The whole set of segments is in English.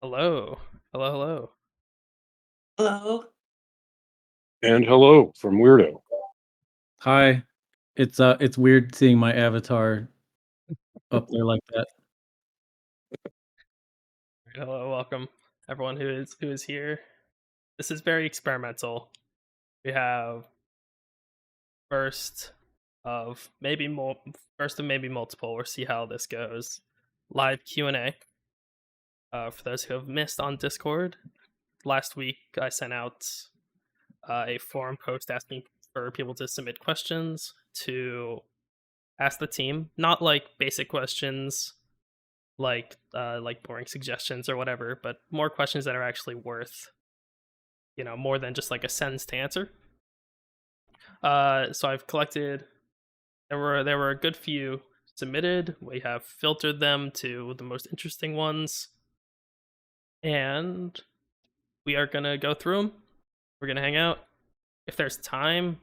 Hello. Hello, hello. Hello. And hello from Wyrdough. Hi. It's weird seeing my avatar up there like that. Hello, welcome everyone who is here. This is very experimental. We have first of maybe multiple. We'll see how this goes. Live Q&A. For those who have missed on Discord, last week I sent out a forum post asking for people to submit questions to ask the team, not like basic questions like boring suggestions or whatever, but more questions that are actually worth, more than just like a sentence to answer. So I've collected. There were a good few submitted. We have filtered them to the most interesting ones, and we are gonna go through them. We're gonna hang out. If there's time,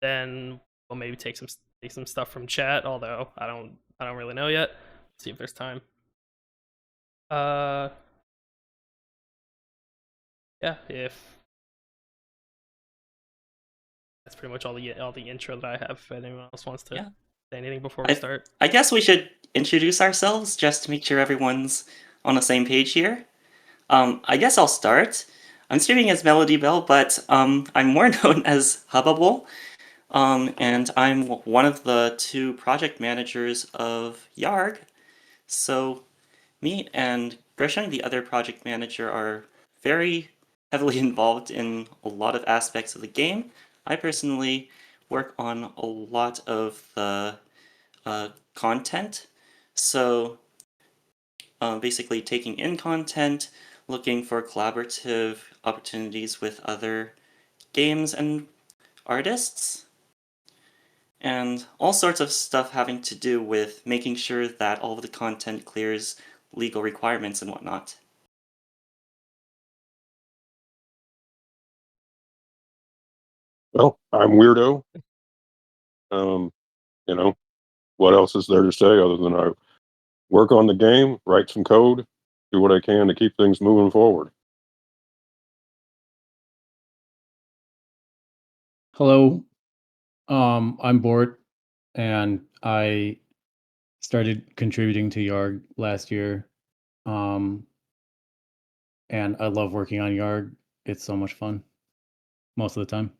then we'll maybe take some stuff from chat. Although I don't really know yet. See if there's time. Yeah, if that's pretty much all the intro that I have. If anyone else wants to say anything before we start, I guess we should introduce ourselves just to make sure everyone's on the same page here. I guess I'll start. I'm streaming as Melodi Bell, but I'm more known as Hubbubble, and I'm one of the two project managers of YARG. So me and Gershon, the other project manager, are very heavily involved in a lot of aspects of the game. I personally work on a lot of the content. So basically taking in content, looking for collaborative opportunities with other games and artists, and all sorts of stuff having to do with making sure that all of the content clears legal requirements and whatnot. Well, I'm Wyrdough. What else is there to say other than I work on the game, write some code, do what I can to keep things moving forward. Hello. I'm Bort, and I started contributing to YARG last year. And I love working on YARG. It's so much fun most of the time.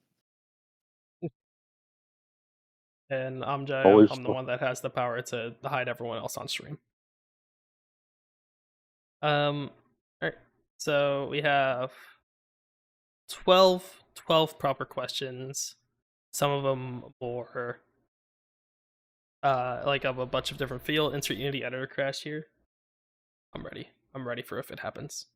and I'm Jaio. Always I'm the fun. one that has the power to hide everyone else on stream. All right. So we have 12 proper questions. Some of them more like of a bunch of different field. Insert Unity editor crash here. I'm ready for if it happens.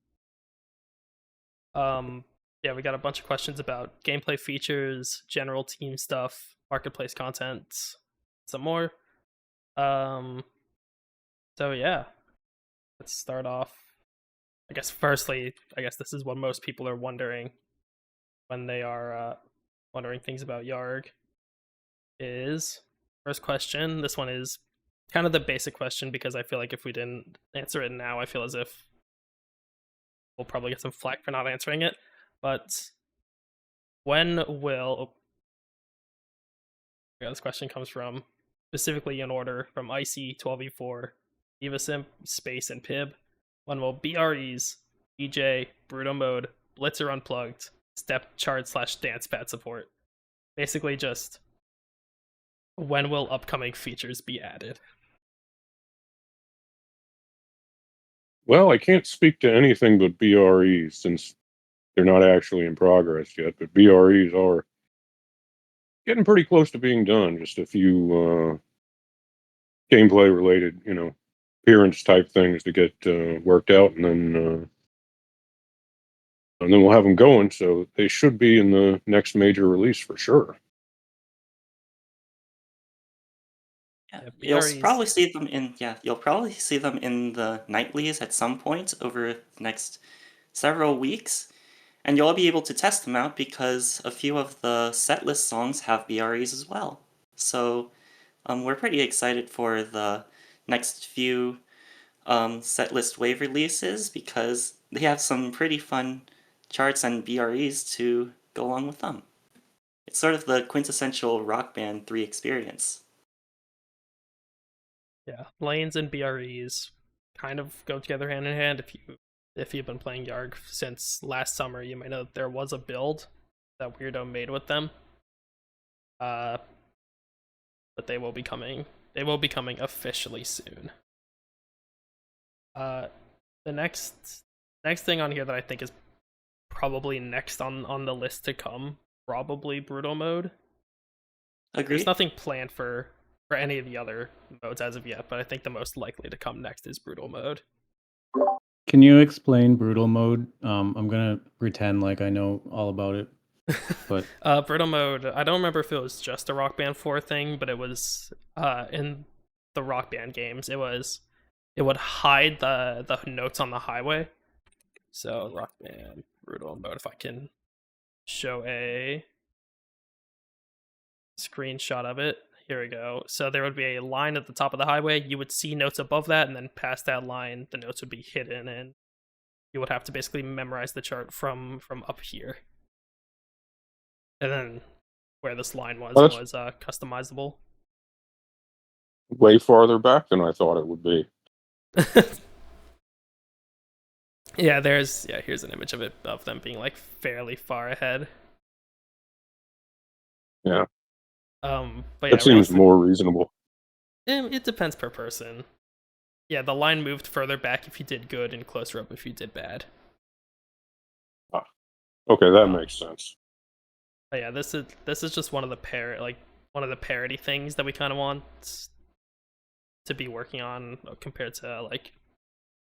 Yeah, we got a bunch of questions about gameplay features, general team stuff, marketplace content, some more. So yeah, let's start off. I guess firstly, this is what most people are wondering when they are wondering things about YARG. Is first question. This one is kind of the basic question because I feel like if we didn't answer it now, I feel as if we'll probably get some flack for not answering it. But when will this question comes from specifically in order from IC12E4, EvaSimp, Space, and Pib. When will BREs, DJ, Bruto Mode, Blitzer Unplugged, Step Chart / Dance Pad support? Basically just when will upcoming features be added? Well, I can't speak to anything but BREs since they're not actually in progress yet, but BREs are getting pretty close to being done. Just a few gameplay related, appearance type things to get worked out, and then we'll have them going. So they should be in the next major release for sure. Yeah, BREs. you'll probably see them in the nightlies at some point over the next several weeks. And you'll be able to test them out because a few of the setlist songs have BREs as well. So we're pretty excited for the next few setlist wave releases because they have some pretty fun charts and BREs to go along with them. It's sort of the quintessential Rock Band 3 experience. Yeah, lanes and BREs kind of go together hand in hand. If you've been playing YARG since last summer, you might know that there was a build that Wyrdough made with them. But they will be coming. They will be coming officially soon. The next thing on here that I think is probably next on the list to come, probably Brutal Mode. Agreed. There's nothing planned for any of the other modes as of yet, but I think the most likely to come next is Brutal Mode. Can you explain Brutal Mode? I'm gonna pretend like I know all about it. But Brutal Mode, I don't remember if it was just a Rock Band 4 thing, but it was in the Rock Band games. It would hide the notes on the highway. So Rock Band Brutal Mode, if I can show a screenshot of it. Here we go. So there would be a line at the top of the highway. You would see notes above that, and then past that line, the notes would be hidden, and you would have to basically memorize the chart from up here. And then where this line was customizable. Way farther back than I thought it would be. Yeah, here's an image of them being like fairly far ahead. Yeah. But That seems more reasonable. It depends per person. Yeah, the line moved further back if you did good and closer up if you did bad. Okay, that makes sense. But yeah, this is just one of the parody things that we kind of want to be working on compared to like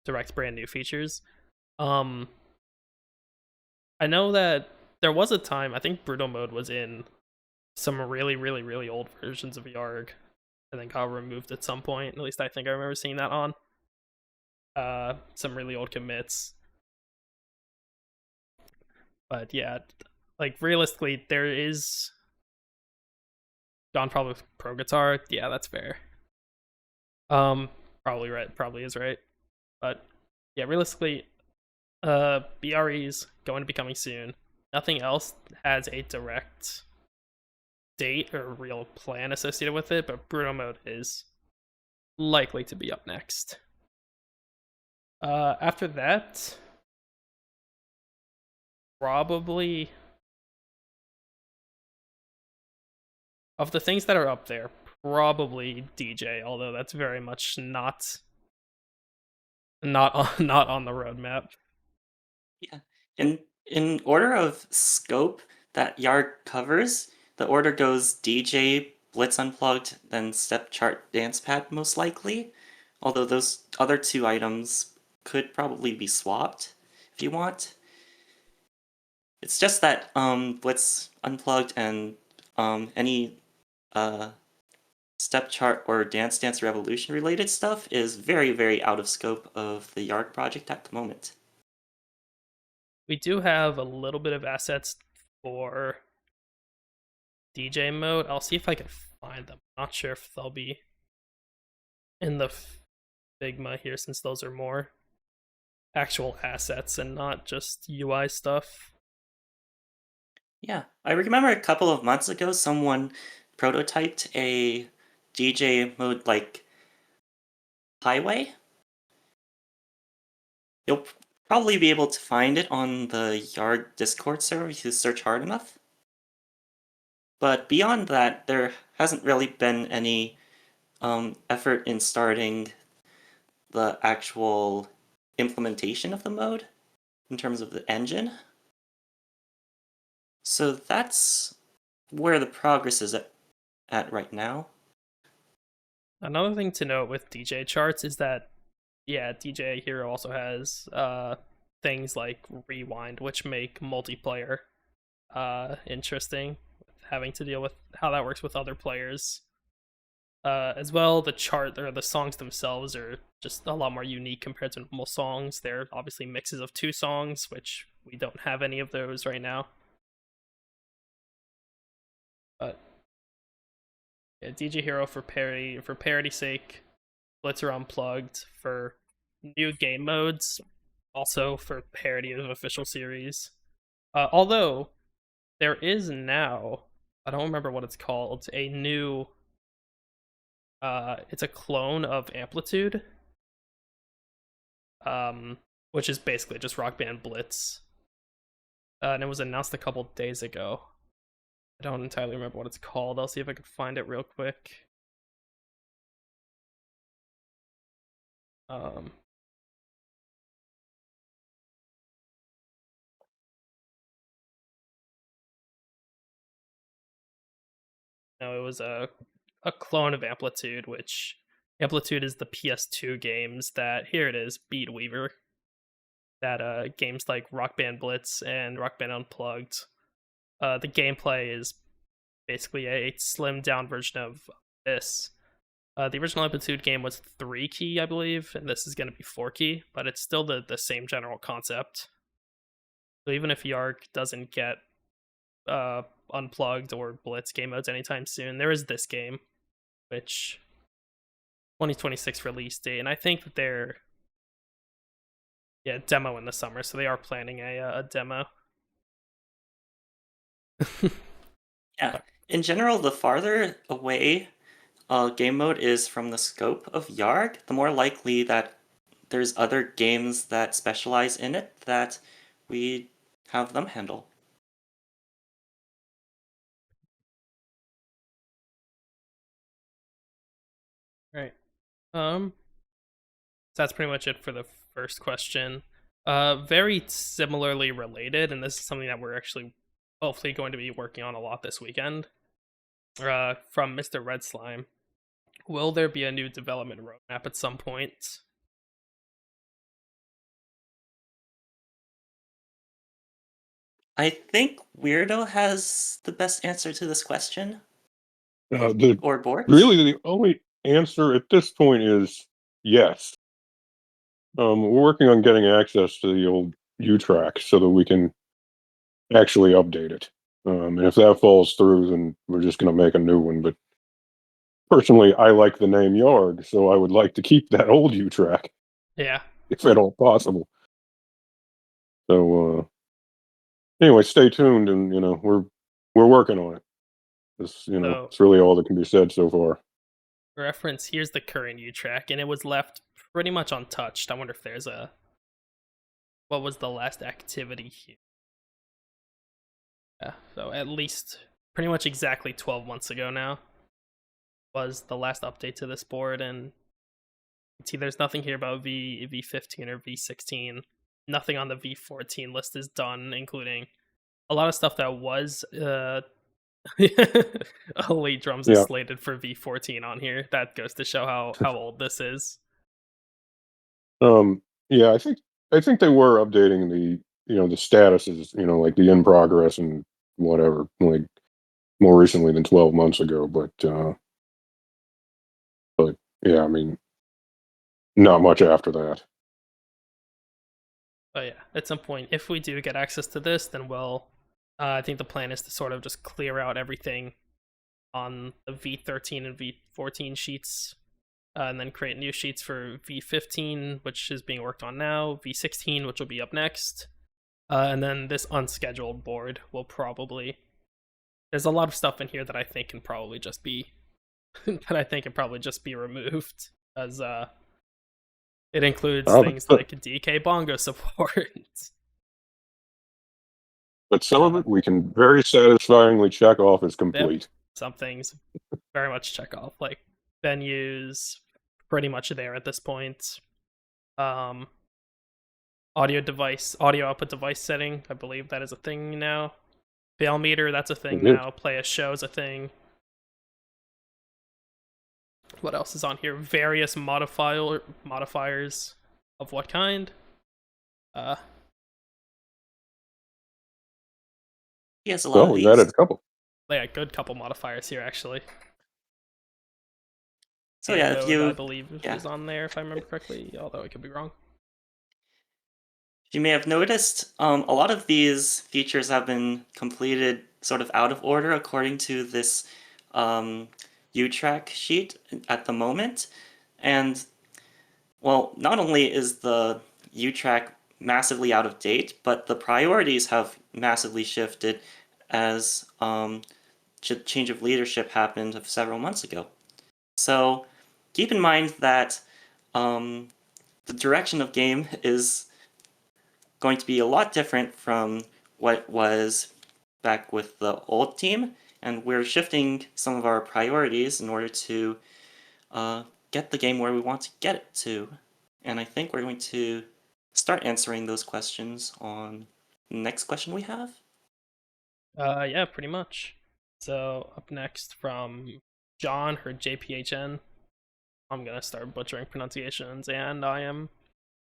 direct brand new features. I know that there was a time, I think Brutal Mode was in some really, really, really old versions of YARG, and then got removed at some point. At least I think I remember seeing that on some really old commits. But yeah, like realistically, there is Gone probably Pro Guitar. Yeah, that's fair. Probably right. Probably is right. But yeah, realistically, BRE's going to be coming soon. Nothing else has a direct date or real plan associated with it, but Brutal Mode is likely to be up next. After that, probably of the things that are up there, probably DJ, although that's very much not on the roadmap. Yeah. In order of scope that YARG covers, the order goes DJ, Blitz Unplugged, then Step Chart Dance Pad most likely. Although those other two items could probably be swapped if you want. It's just that Blitz Unplugged and any Step Chart or Dance Dance Revolution related stuff is very, very out of scope of the YARG project at the moment. We do have a little bit of assets for DJ mode. I'll see if I can find them. I'm not sure if they'll be in the Figma here, since those are more actual assets and not just UI stuff. Yeah, I remember a couple of months ago someone prototyped a DJ mode like highway. You'll probably be able to find it on the YARG Discord server if you search hard enough. But beyond that, there hasn't really been any effort in starting the actual implementation of the mode in terms of the engine. So that's where the progress is at right now. Another thing to note with DJ charts is that, yeah, DJ Hero also has things like Rewind, which make multiplayer interesting, having to deal with how that works with other players. As well, the chart or the songs themselves are just a lot more unique compared to normal songs. They're obviously mixes of two songs, which we don't have any of those right now. But yeah, DJ Hero for parody sake, Blitzer Unplugged for new game modes, also for parody of official series. Although there is now, I don't remember what it's called, a new. It's a clone of Amplitude, which is basically just Rock Band Blitz, and it was announced a couple days ago. I don't entirely remember what it's called. I'll see if I can find it real quick. No, it was a clone of Amplitude, which Amplitude is the PS2 games that, here it is, Beat Weaver. That games like Rock Band Blitz and Rock Band Unplugged. The gameplay is basically a slimmed down version of this. The original Amplitude game was 3-key, I believe, and this is going to be 4-key, but it's still the same general concept. So even if YARG doesn't get Unplugged or Blitz game modes anytime soon, there is this game, which 2026 release date, and I think that they're demo in the summer, so they are planning a demo. Yeah, in general, the farther away game mode is from the scope of YARG, the more likely that there's other games that specialize in it that we have them handle. Right. So that's pretty much it for the first question. Very similarly related, and this is something that we're actually hopefully going to be working on a lot this weekend. From Mr. Red Slime. Will there be a new development roadmap at some point? I think Wyrdough has the best answer to this question. The Or Bort? really the only answer at this point is yes. We're working on getting access to the old U-track so that we can actually update it. And if that falls through, then we're just going to make a new one. But personally, I like the name YARG, so I would like to keep that old U-track Yeah. if at all possible. So anyway, stay tuned, and we're working on it. It's So- it's really all that can be said so far. Reference, here's the current U-track, and it was left pretty much untouched. I wonder if there's a... What was the last activity here? Yeah, so at least pretty much exactly 12 months ago now was the last update to this board, and see there's nothing here about V15 or V16. Nothing on the V14 list is done, including a lot of stuff that was Elite Drums is slated for V14 on here. That goes to show how old this is. Yeah, I think they were updating the the statuses, like the in progress and whatever, like more recently than 12 months ago, but yeah, I mean, not much after that. But yeah, at some point, if we do get access to this, then we'll I think the plan is to sort of just clear out everything on the V13 and V14 sheets, and then create new sheets for V15, which is being worked on now, V16, which will be up next, and then this unscheduled board will probably... There's a lot of stuff in here that I think can probably just be removed, as it includes things like DK bongo support. But some of it we can very satisfyingly check off as complete. Yep. Some things very much check off, like venues, pretty much there at this point. Audio output device setting, I believe that is a thing now. Fail meter, that's a thing now. Play a show is a thing. What else is on here? Various modifiers of what kind? He has a lot of we these. added a couple. Yeah, good couple modifiers here actually. So yeah, if you I believe is on there if I remember correctly, although I could be wrong. You may have noticed a lot of these features have been completed sort of out of order according to this U-track sheet at the moment. And well, not only is the U track massively out of date, but the priorities have massively shifted as change of leadership happened several months ago. So keep in mind that the direction of game is going to be a lot different from what was back with the old team, and we're shifting some of our priorities in order to get the game where we want to get it to. And I think we're going to start answering those questions on the next question we have. Yeah, pretty much. So up next from John, or JPHN. I'm gonna start butchering pronunciations, and I am,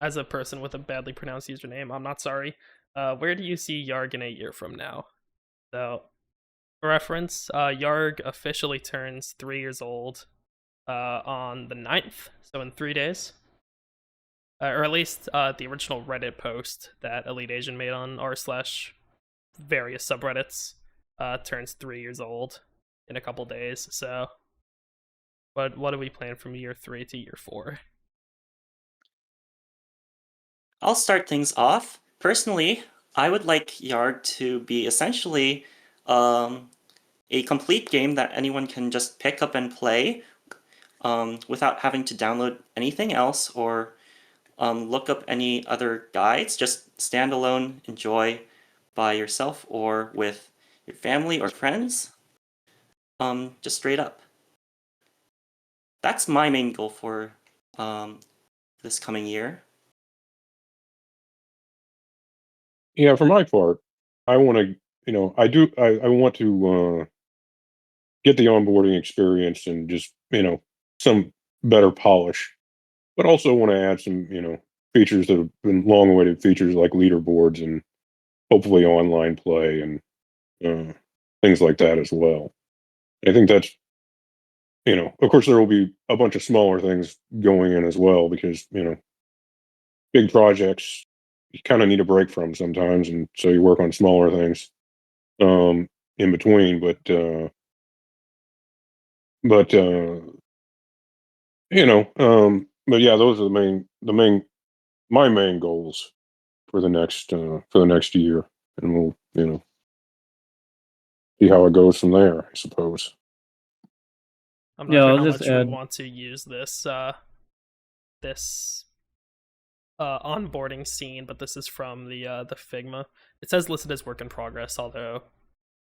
as a person with a badly pronounced username, I'm not sorry. Where do you see YARG in a year from now? So, for reference, YARG officially turns 3 years old on the 9th, so in 3 days. Or at least the original Reddit post that Elite Asian made on r/various subreddits turns 3 years old in a couple days. So, what do we plan from year 3 to year 4? I'll start things off. Personally, I would like YARG to be essentially a complete game that anyone can just pick up and play without having to download anything else or look up any other guides. Just standalone, enjoy by yourself or with your family or friends. Just straight up. That's my main goal for this coming year. Yeah, for my part, I want to, I want to get the onboarding experience and just, some better polish, but also want to add some, features that have been long awaited features like leaderboards and hopefully online play and things like that as well. I think that's, of course, there will be a bunch of smaller things going in as well because, big projects you kind of need a break from sometimes. And so you work on smaller things in between. But yeah, those are my main goals for the next year. And we'll, see how it goes from there, I suppose. I'm not Yeah, sure I'll how just much add. we want to use this onboarding scene, but this is from the Figma. It says listed as work in progress, although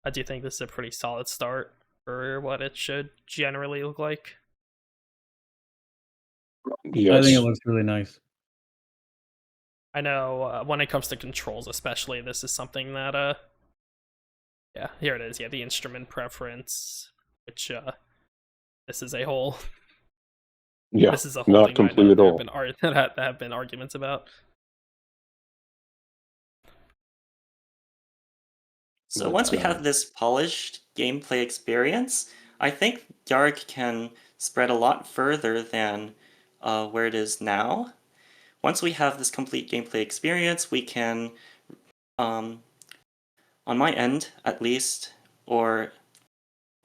I do think this is a pretty solid start for what it should generally look like. Yes. I think it looks really nice. I know when it comes to controls, especially, this is something that yeah, here it is. Yeah, the instrument preference, which this is a whole Yeah, this is a whole not thing complete at all. that have been arguments about. So But, once we have this polished gameplay experience, I think YARG can spread a lot further than where it is now. Once we have this complete gameplay experience, we can, on my end at least, or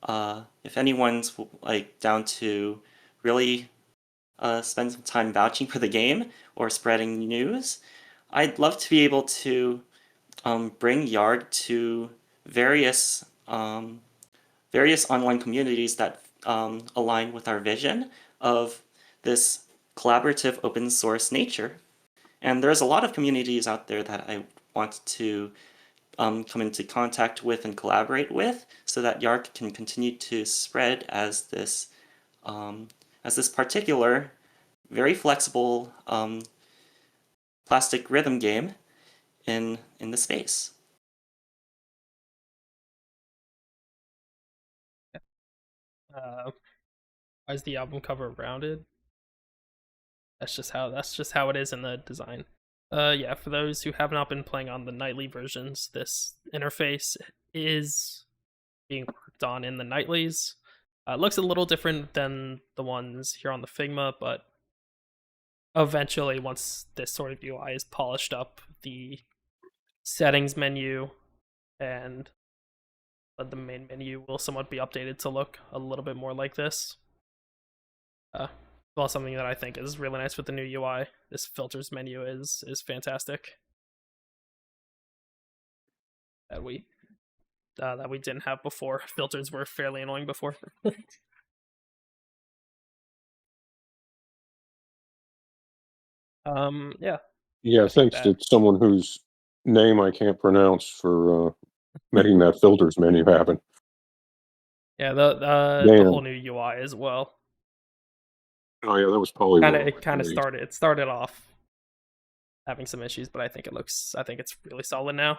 if anyone's like down to really spend some time vouching for the game or spreading news, I'd love to be able to bring YARG to various online communities that align with our vision of this collaborative open source nature. And there's a lot of communities out there that I want to come into contact with and collaborate with so that YARG can continue to spread as this particular, very flexible plastic rhythm game in the space. Why is the album cover rounded? That's just how it is in the design. Yeah, for those who have not been playing on the nightly versions, this interface is being worked on in the nightlies. It looks a little different than the ones here on the Figma, but eventually, once this sort of UI is polished up, the settings menu and the main menu will somewhat be updated to look a little bit more like this. Well, something that I think is really nice with the new UI. This filters menu is fantastic. That we didn't have before. Filters were fairly annoying before. Yeah. Yeah, I think thanks to someone whose name I can't pronounce for making that filters menu happen. Yeah, the Damn. whole new UI as well. Oh yeah, that was probably It started off having some issues, but I think it's really solid now.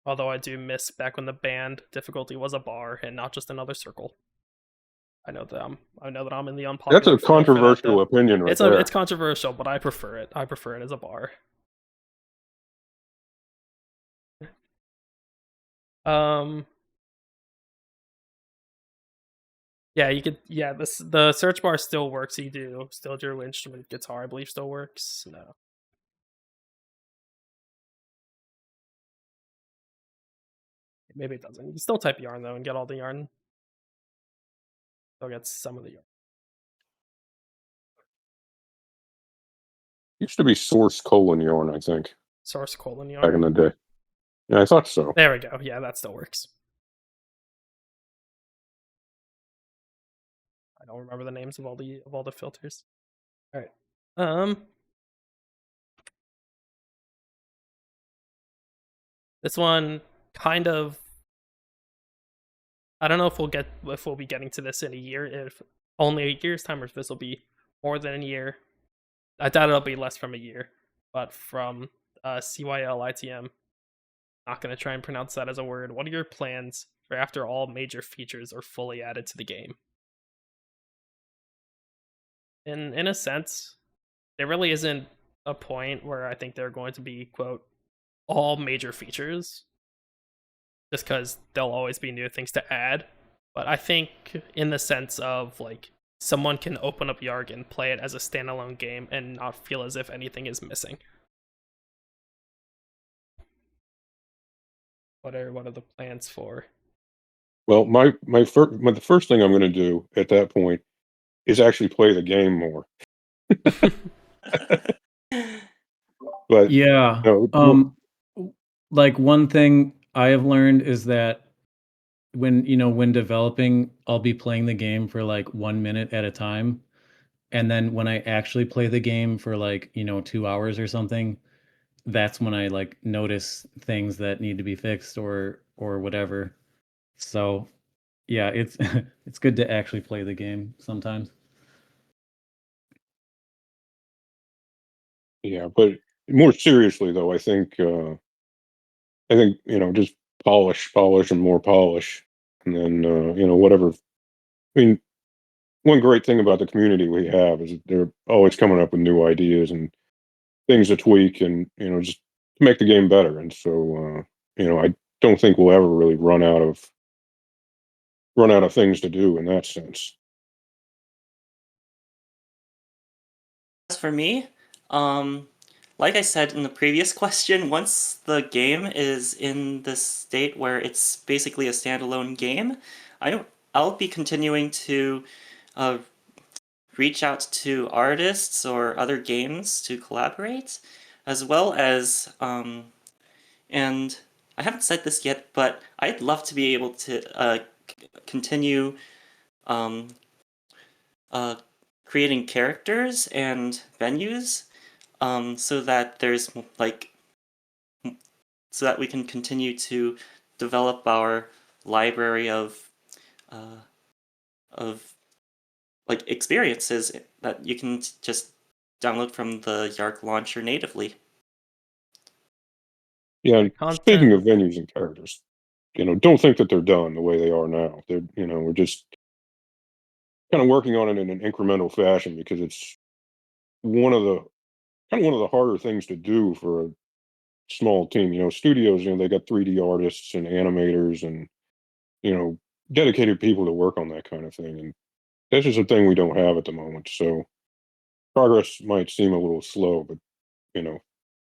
Although I do miss back when the band difficulty was a bar and not just another circle. I know that I'm in the unpopular. That's a controversial opinion, right there. It's controversial, but I prefer it. I prefer it as a bar. Yeah, you could. Yeah, the search bar still works. You do still your instrument guitar, I believe, still works. No. Maybe it doesn't. You can still type yarn though and get all the yarn. Still get some of the yarn. Used to be source :yarn, I think. Source :yarn. Back in the day. Yeah, I thought so. There we go. Yeah, that still works. I don't remember the names of all the filters. All right. This one kind of. I don't know if we'll be getting to this in a year, if only a year's time, or if this will be more than a year. I doubt it'll be less from a year, but from CYLITM. Not gonna try and pronounce that as a word. What are your plans for after all major features are fully added to the game? In a sense, there really isn't a point where I think they're going to be, quote, all major features, just because there'll always be new things to add. But I think in the sense of, like, someone can open up YARG and play it as a standalone game and not feel as if anything is missing. What are the plans for? Well, the first thing I'm going to do at that point is actually play the game more. But yeah, like one thing I have learned is that when developing, I'll be playing the game for like 1 minute at a time, and then when I actually play the game for like 2 hours or something, that's when I like notice things that need to be fixed or whatever. So yeah, it's it's good to actually play the game sometimes. Yeah, but more seriously though, I think just polish, and more polish, and then whatever. I mean, one great thing about the community we have is that they're always coming up with new ideas and things to tweak, and just to make the game better. And so I don't think we'll ever really run out of things to do in that sense. As for me, like I said in the previous question, once the game is in this state where it's basically a standalone game, I'll be continuing to reach out to artists or other games to collaborate, as well as, and I haven't said this yet, but I'd love to be able to continue creating characters and venues, so that there's so that we can continue to develop our library of like experiences that you can just download from the YARG launcher natively. Yeah, and speaking of venues and characters, don't think that they're done the way they are now. They're we're just kind of working on it in an incremental fashion, because it's one of the harder things to do for a small team. Studios, they got 3D artists and animators and dedicated people to work on that kind of thing, and this is a thing we don't have at the moment. So progress might seem a little slow, but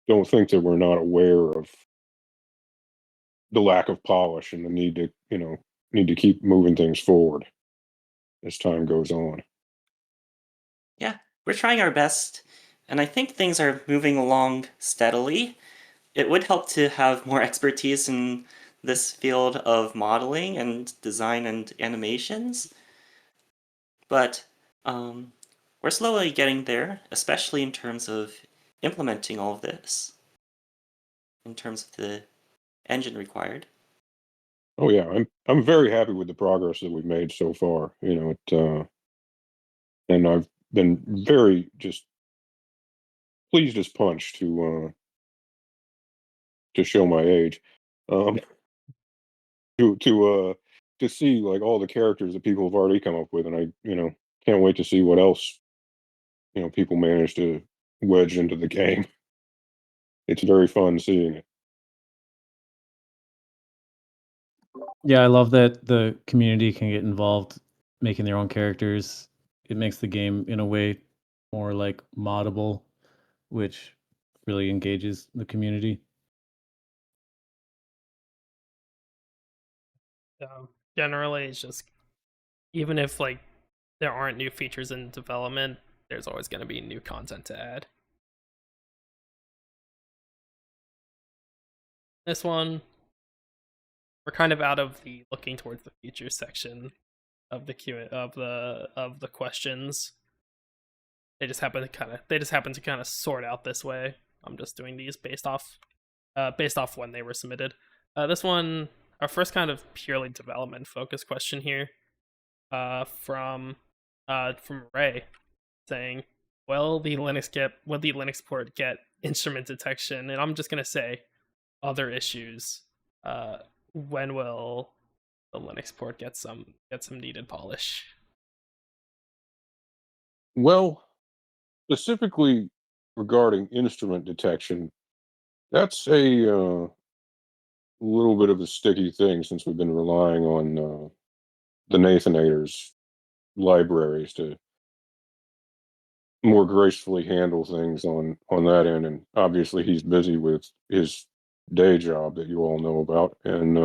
don't think that we're not aware of the lack of polish and the need to keep moving things forward. as time goes on. Yeah, we're trying our best, and I think things are moving along steadily. It would help to have more expertise in this field of modeling and design and animations, but we're slowly getting there, especially in terms of implementing all of this, in terms of the engine required. Oh yeah, I'm very happy with the progress that we've made so far. You know, and I've been very just pleased as punch to show my age, um, to see like all the characters that people have already come up with, and I can't wait to see what else people manage to wedge into the game. It's very fun seeing it. Yeah, I love that the community can get involved making their own characters. It makes the game in a way more like moddable, which really engages the community. Generally, it's just even if like there aren't new features in development, there's always going to be new content to add. This one, we're kind of out of the looking towards the future section of the the questions. They just happen to kind of sort out this way. I'm just doing these based off when they were submitted. This one, our first kind of purely development focused question here, from Ray, saying, will the Linux port get instrument detection? And I'm just gonna say, other issues. When will the Linux port get some needed polish? Well, specifically regarding instrument detection, that's a little bit of a sticky thing since we've been relying on the Nathanator's libraries to more gracefully handle things on that end, and obviously he's busy with his day job that you all know about, and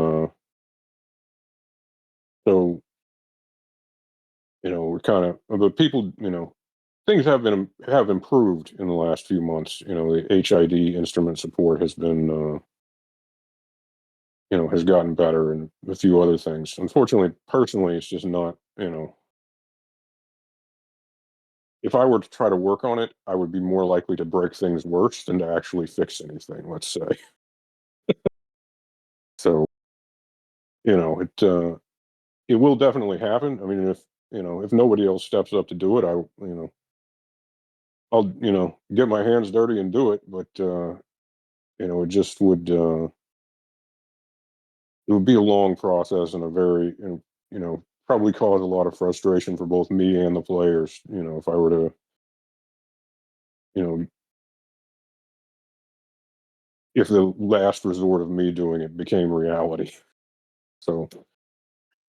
so we're kind of, but people, things have improved in the last few months. The HID instrument support has been has gotten better, and a few other things. Unfortunately, personally, it's just not, if I were to try to work on it, I would be more likely to break things worse than to actually fix anything, let's say. So, it will definitely happen. I mean, if nobody else steps up to do it, I'll, get my hands dirty and do it, but it just it would be a long process and a very, probably cause a lot of frustration for both me and the players, if I were to, you know, if the last resort of me doing it became reality. So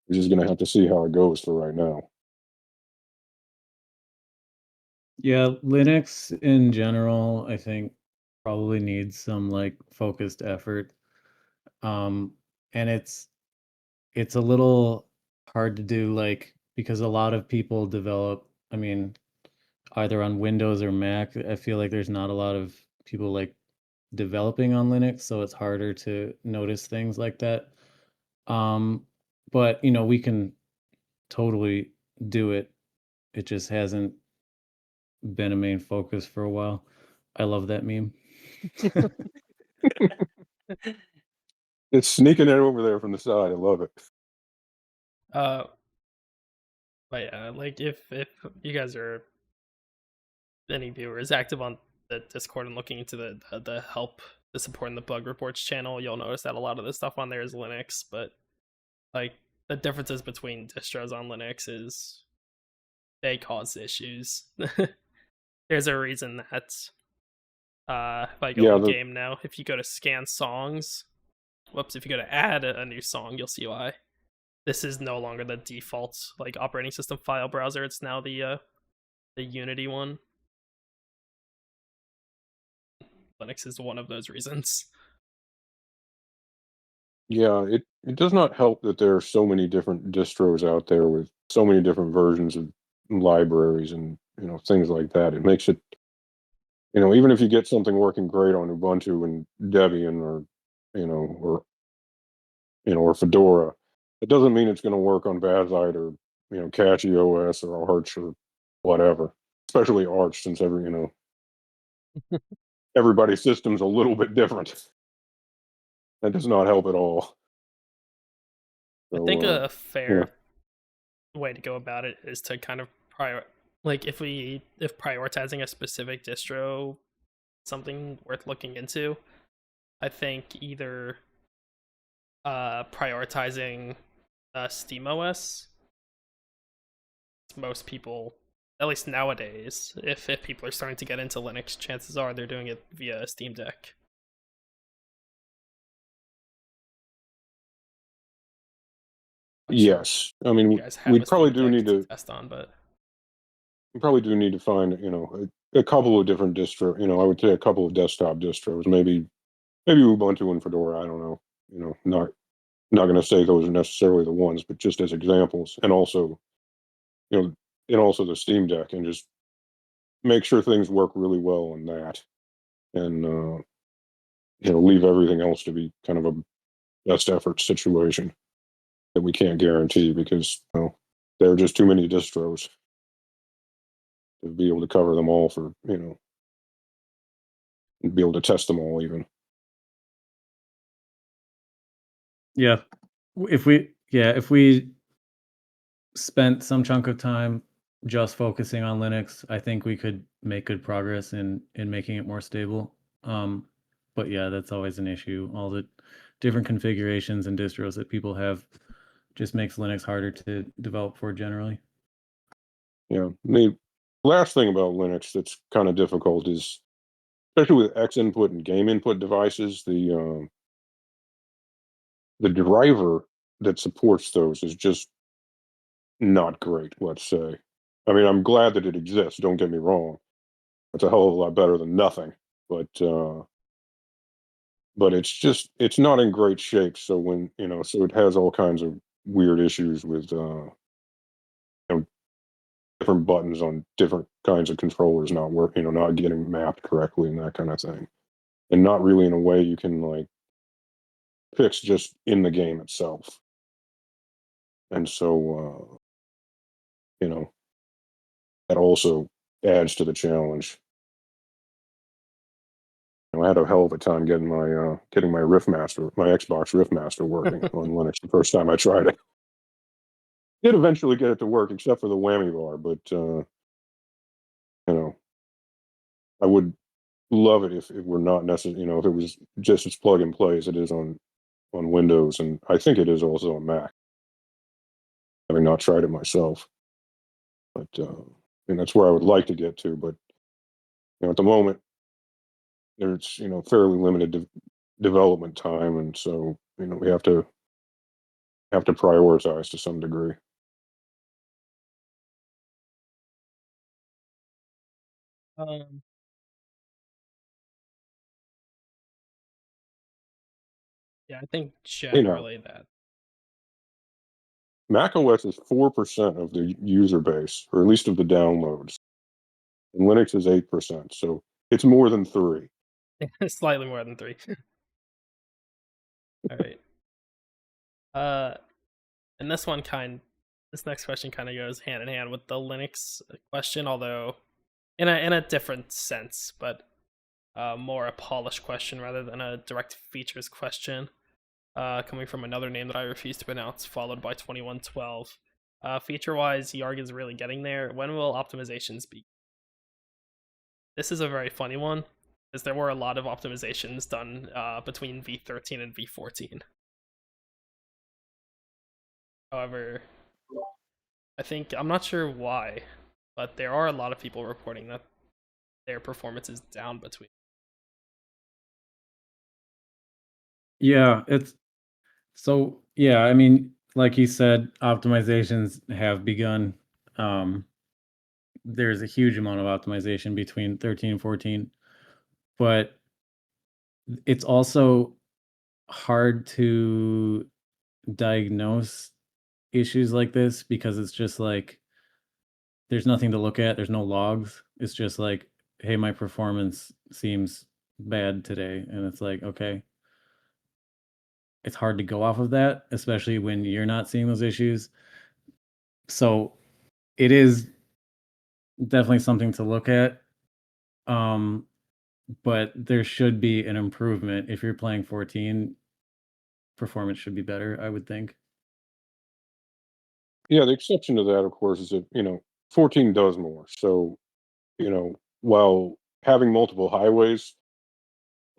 we're just gonna have to see how it goes for right now. Yeah, Linux in general, I think probably needs some like focused effort. Um, and it's a little hard to do like because a lot of people develop, I mean, either on Windows or Mac. I feel like there's not a lot of people like developing on Linux, so it's harder to notice things like that. Um, but we can totally do it. It just hasn't been a main focus for a while. I love that meme. It's sneaking in over there from the side. I love it. Uh, but yeah, like if you guys are, any viewers active on the Discord and looking into the help, the support and the bug reports channel, you'll notice that a lot of the stuff on there is Linux, but like the differences between distros on Linux is they cause issues. There's a reason that if I go Yeah, in game now, if you go to scan songs, if you go to add a new song, you'll see why. This is no longer the default like operating system file browser. It's now the Unity one. Linux is one of those reasons. Yeah, it does not help that there are so many different distros out there with so many different versions of libraries and things like that. It makes it even if you get something working great on Ubuntu and Debian or you know or or Fedora, it doesn't mean it's going to work on Bazite or Catchy OS or Arch or whatever. Especially Arch, since everybody's system's a little bit different. That does not help at all. I think So a fair way to go about it is to kind of like if prioritizing a specific distro something worth looking into, I think either prioritizing SteamOS. Most people, at least nowadays, if people are starting to get into Linux, chances are they're doing it via Steam Deck. Not sure yes, I mean you guys have we a probably Steam do Deck need to to test on, but we probably do need to find a couple of different distro. I would say a couple of desktop distros, maybe Ubuntu and Fedora. I don't know. Not going to say those are necessarily the ones, but just as examples, and also you know and also the Steam Deck, and just make sure things work really well on that, and leave everything else to be kind of a best effort situation that we can't guarantee because there are just too many distros to be able to cover them all for and be able to test them all even. Yeah. If we spent some chunk of time just focusing on Linux, I think we could make good progress in making it more stable. But yeah, that's always an issue. All the different configurations and distros that people have just makes Linux harder to develop for generally. Yeah. The last thing about Linux that's kind of difficult is, especially with X input and game input devices, the driver that supports those is just not great. Let's say. I mean, I'm glad that it exists. Don't get me wrong; it's a hell of a lot better than nothing. But it's not in great shape. So so it has all kinds of weird issues with know, different buttons on different kinds of controllers not work, not getting mapped correctly and that kind of thing, and not really in a way you can like fix just in the game itself. And so, that also adds to the challenge. I had a hell of a time getting my my Xbox Riffmaster working on Linux the first time I tried it. Did eventually get it to work, except for the whammy bar, but you know, I would love it if it were not necessary. If it was just as plug and play as it is on Windows, and I think it is also on Mac. Having not tried it myself, but and that's where I would like to get to. But at the moment, there's fairly limited development time, and so we have to prioritize to some degree. um, yeah, I think You know, generally that Mac OS is 4% of the user base, or at least of the downloads, and Linux is 8%. So it's more than three. slightly more than 3. All right. Uh, and this next question kind of goes hand in hand with the Linux question, although in a different sense, but more a polished question rather than a direct features question. Coming from another name that I refuse to pronounce, followed by 2112. Feature-wise, YARG is really getting there. When will optimizations be? This is a very funny one, as there were a lot of optimizations done between V13 and V14. However, I'm not sure why, but there are a lot of people reporting that their performance is down between. Yeah, it's so yeah, I mean, like you said, optimizations have begun. Um, there's a huge amount of optimization between 13 and 14, but it's also hard to diagnose issues like this because it's just like there's nothing to look at. There's no logs. It's just like, hey, my performance seems bad today. And it's like, okay. It's hard to go off of that, especially when you're not seeing those issues. So it is definitely something to look at. But there should be an improvement. If you're playing 14, performance should be better, I would think. Yeah, the exception to that, of course, is that 14 does more. So while having multiple highways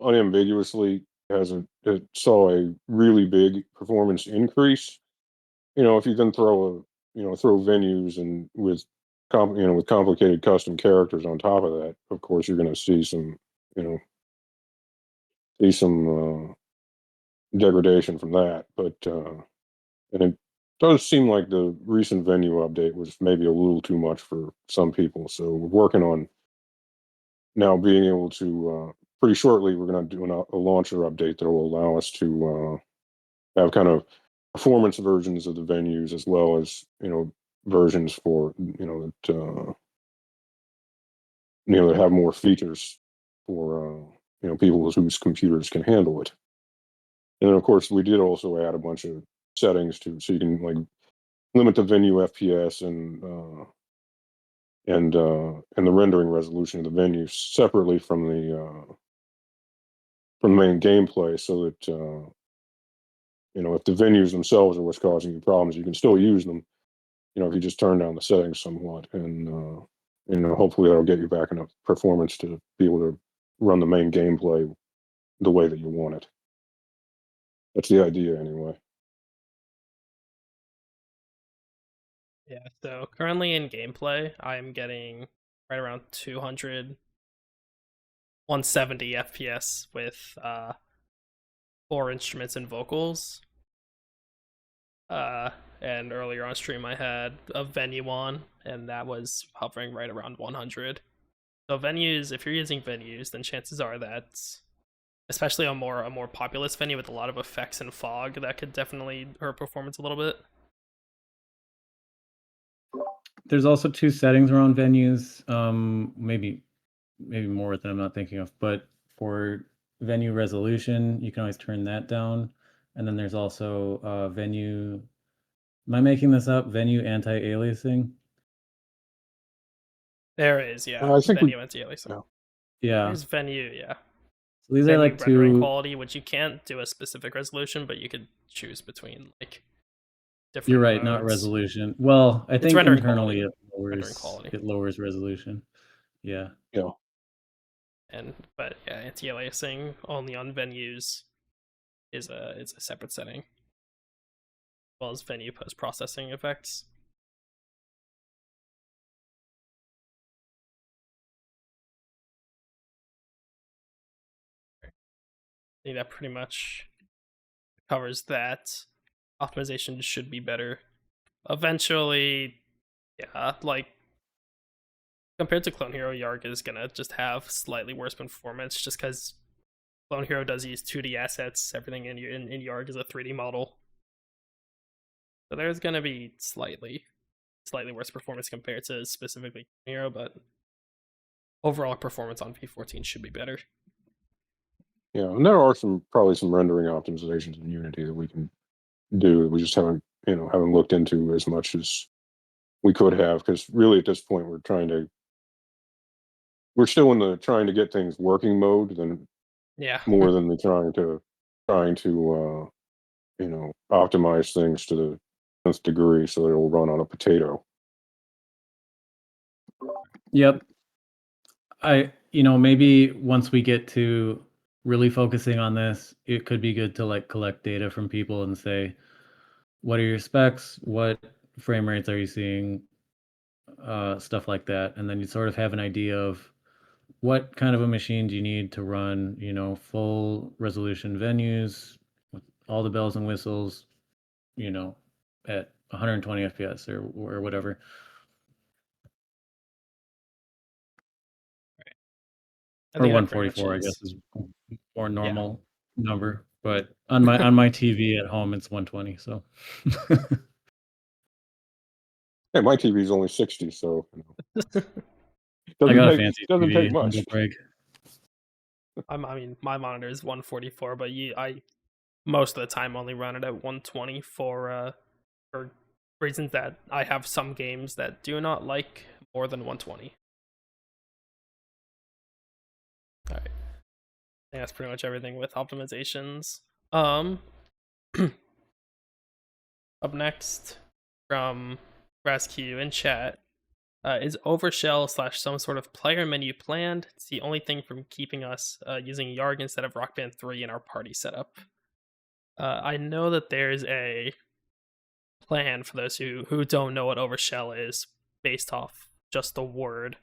unambiguously it saw a really big performance increase. If you then throw venues and with complicated custom characters on top of that, of course you're going to see some you know degradation from that. But and it does seem like the recent venue update was maybe a little too much for some people. So we're working on now being able to pretty shortly we're going to do a launcher update that will allow us to have kind of performance versions of the venues as well as versions for that have more features for people whose computers can handle it. And then of course we did also add a bunch of settings so you can like limit the venue FPS and the rendering resolution of the venue separately from the main gameplay, so that if the venues themselves are what's causing you problems, you can still use them. If you just turn down the settings somewhat, and hopefully that'll get you back enough performance to be able to run the main gameplay the way that you want it. That's the idea, anyway. Yeah, so currently in gameplay, I'm getting right around 200, 170 FPS with 4 instruments and vocals. And earlier on stream I had a venue on, and that was hovering right around 100. So venues, if you're using venues, then chances are that, especially a more populous venue with a lot of effects and fog, that could definitely hurt performance a little bit. There's also 2 settings around venues, maybe more that I'm not thinking of, but for venue resolution, you can always turn that down. And then there's also venue. Am I making this up? Venue anti-aliasing. There is, yeah. I think venue anti-aliasing. yeah. Yeah. There's venue, yeah. So these venue are like rendering 2 quality, which you can't do a specific resolution, but you could choose between like different. You're right, modes. not resolution. Well, I think internally it lowers resolution. Yeah. Yeah. But yeah, anti-aliasing only on venues is a separate setting, as well as venue post-processing effects. I think that pretty much covers that. Optimization should be better eventually. Yeah, like compared to Clone Hero, YARG is gonna just have slightly worse performance just because Clone Hero does use 2D assets. Everything in YARG is a 3D model, so there's gonna be slightly worse performance compared to specifically Clone Hero, but overall performance on P14 should be better. Yeah, and there are probably some rendering optimizations in Unity that we can do. We just haven't looked into as much as we could have, because really at this point we're still in the trying to get things working mode than more than the trying to optimize things to the nth degree so that it will run on a potato. Yep. Maybe once we get to really focusing on this, it could be good to like collect data from people and say, what are your specs? What frame rates are you seeing? Stuff like that. And then you sort of have an idea of what kind of a machine do you need to run, full resolution venues with all the bells and whistles, at 120 FPS or whatever. Or 144, I guess, is more normal number. But on my TV at home, it's 120. So Hey, my TV is only 60, so I got a take fancy doesn't TV. take much. Humble break. I mean, my monitor is 144, but I most of the time only run it at 120 for reasons that I have some games that do not like more than 120. All right, I think that's pretty much everything with optimizations. Up next from RasQ in chat. Is Overshell / some sort of player menu planned? It's the only thing from keeping us using YARG instead of Rock Band 3 in our party setup. I know that there's a plan for those who don't know what Overshell is based off just the word.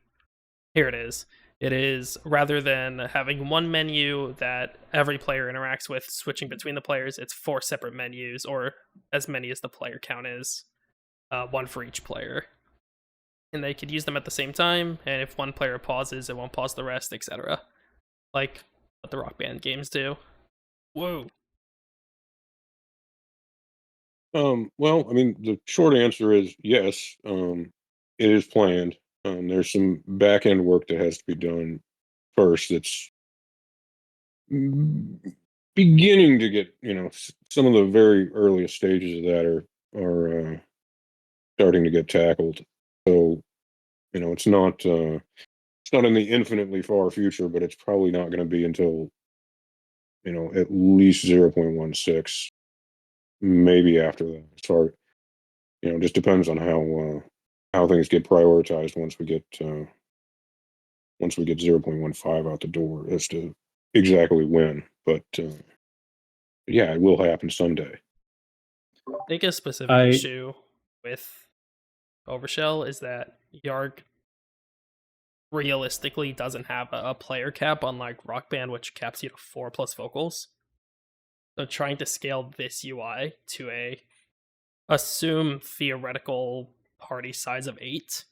Here it is. It is, rather than having one menu that every player interacts with, switching between the players, it's 4 separate menus, or as many as the player count is, one for each player. And they could use them at the same time, and if one player pauses, it won't pause the rest, etc. Like what the Rock Band games do. Whoa. Well, I mean, the short answer is yes. It is planned. There's some back end work that has to be done first. That's beginning to get, some of the very earliest stages of that are starting to get tackled. So, it's not in the infinitely far future, but it's probably not going to be until at least 0.16, maybe after that. As far, just depends on how things get prioritized once we get 0.15 out the door as to exactly when. But yeah, it will happen someday. I think a specific issue with Overshell is that YARG realistically doesn't have a player cap, unlike Rock Band, which caps you to 4 plus vocals. So trying to scale this UI to a assume theoretical party size of 8 is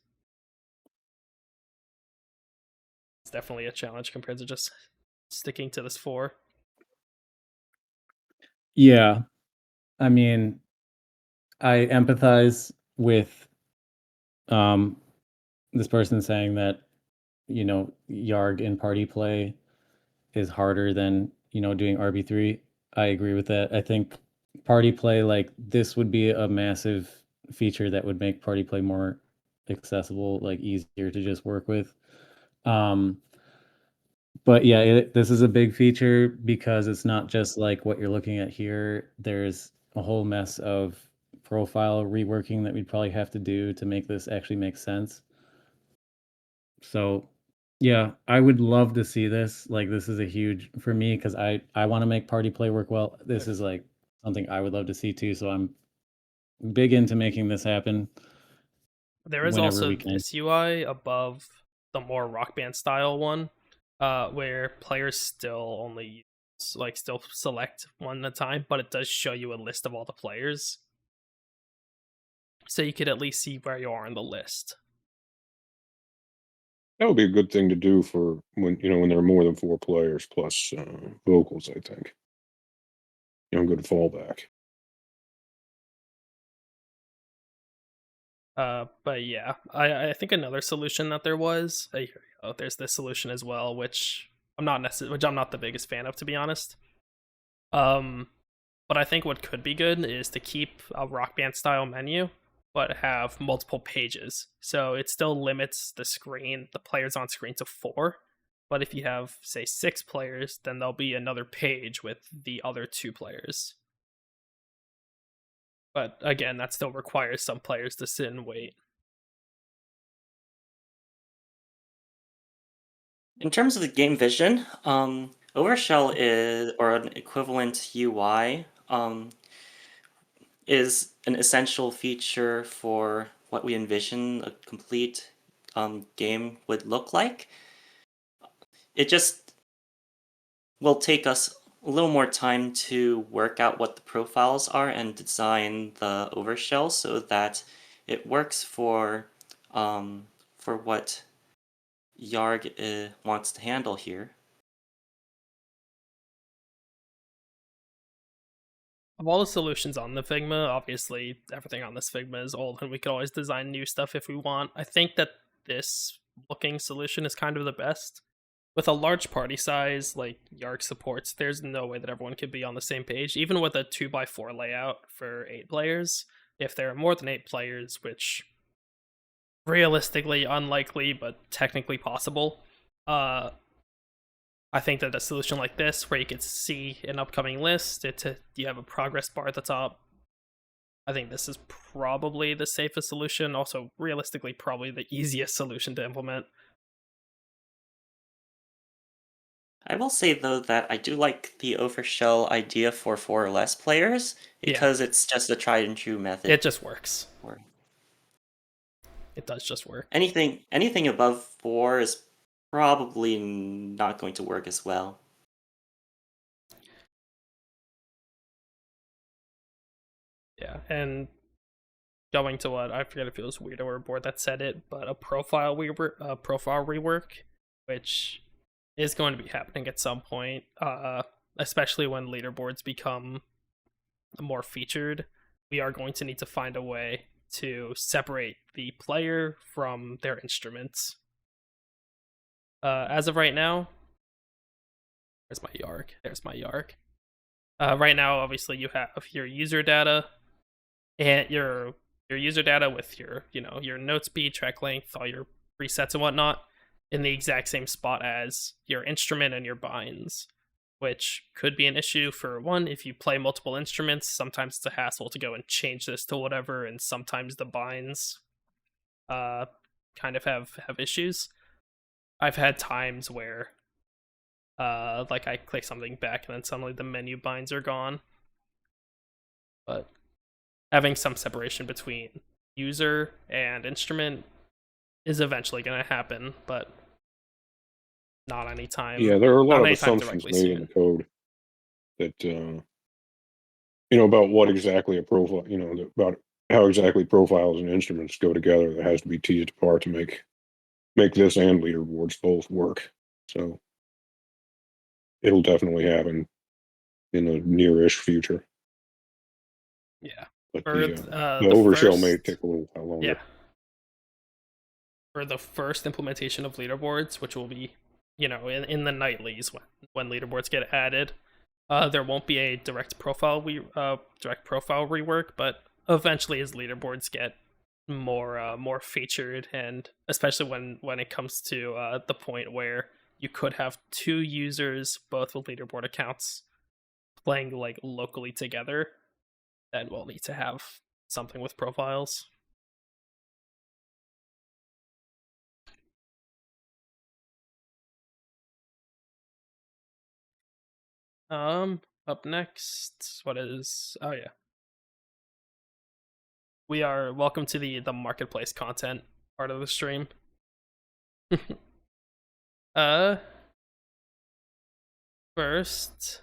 definitely a challenge compared to just sticking to this 4. Yeah, I mean, I empathize with this person saying that YARG in party play is harder than doing RB3. I agree with that. I think party play, like, this would be a massive feature that would make party play more accessible, like easier to just work with. But yeah, this is a big feature because it's not just like what you're looking at here. There's a whole mess of profile reworking that we'd probably have to do to make this actually make sense. So yeah, I would love to see this. Like, this is a huge for me because I want to make party play work well. This is like something I would love to see too. So I'm big into making this happen. There is also this UI above the more Rock Band style one, where players still only still select one at a time, but it does show you a list of all the players, so you could at least see where you are on the list. That would be a good thing to do for when there are more than 4 players plus vocals. I think good fallback. But yeah, I think another solution that there was, there's this solution as well, which I'm not the biggest fan of, to be honest. But I think what could be good is to keep a Rock Band style menu, but have multiple pages. So it still limits the players on screen to 4. But if you have, say, 6 players, then there'll be another page with the other 2 players. But again, that still requires some players to sit and wait. In terms of the game vision, Overshell is, or an equivalent UI, is an essential feature for what we envision a complete game would look like. It just will take us a little more time to work out what the profiles are and design the Overshell so that it works for what YARG wants to handle here. Of all the solutions on the Figma, obviously everything on this Figma is old, and we could always design new stuff if we want. I think that this looking solution is kind of the best. With a large party size like YARG supports, there's no way that everyone could be on the same page. Even with a 2x4 layout for 8 players, if there are more than 8 players, which realistically unlikely but technically possible, I think that a solution like this, where you can see an upcoming list, you have a progress bar at the top, I think this is probably the safest solution. Also, realistically, probably the easiest solution to implement. I will say though that I do like the Overshell idea for 4 or less players because it's just a tried and true method. It just works. Or It does just work. anything above 4 is probably not going to work as well. Yeah, and going to what, I forget if it was Wyrdough or Board that said it, but a profile rework, which is going to be happening at some point, especially when leaderboards become more featured. We are going to need to find a way to separate the player from their instruments. As of right now, there's my YARG. Right now, obviously, you have your user data and your user data with your note speed, track length, all your presets and whatnot in the exact same spot as your instrument and your binds, which could be an issue for one if you play multiple instruments. Sometimes it's a hassle to go and change this to whatever, and sometimes the binds kind of have issues. I've had times where like I click something back and then suddenly the menu binds are gone. But having some separation between user and instrument is eventually going to happen, but not anytime. Yeah, there are a lot of assumptions made in the code that about what exactly a profile, about how exactly profiles and instruments go together. That has to be teased apart to make this and leaderboards both work. So it'll definitely happen in the near-ish future. Yeah. But For the Overshell may take a little while longer. Yeah. For the first implementation of leaderboards, which will be, in the nightlies when leaderboards get added, there won't be a direct profile rework, but eventually as leaderboards get more featured, and especially when it comes to the point where you could have 2 users, both with leaderboard accounts, playing like locally together, then we'll need to have something with profiles. Up next, oh yeah. We are welcome to the marketplace content part of the stream. First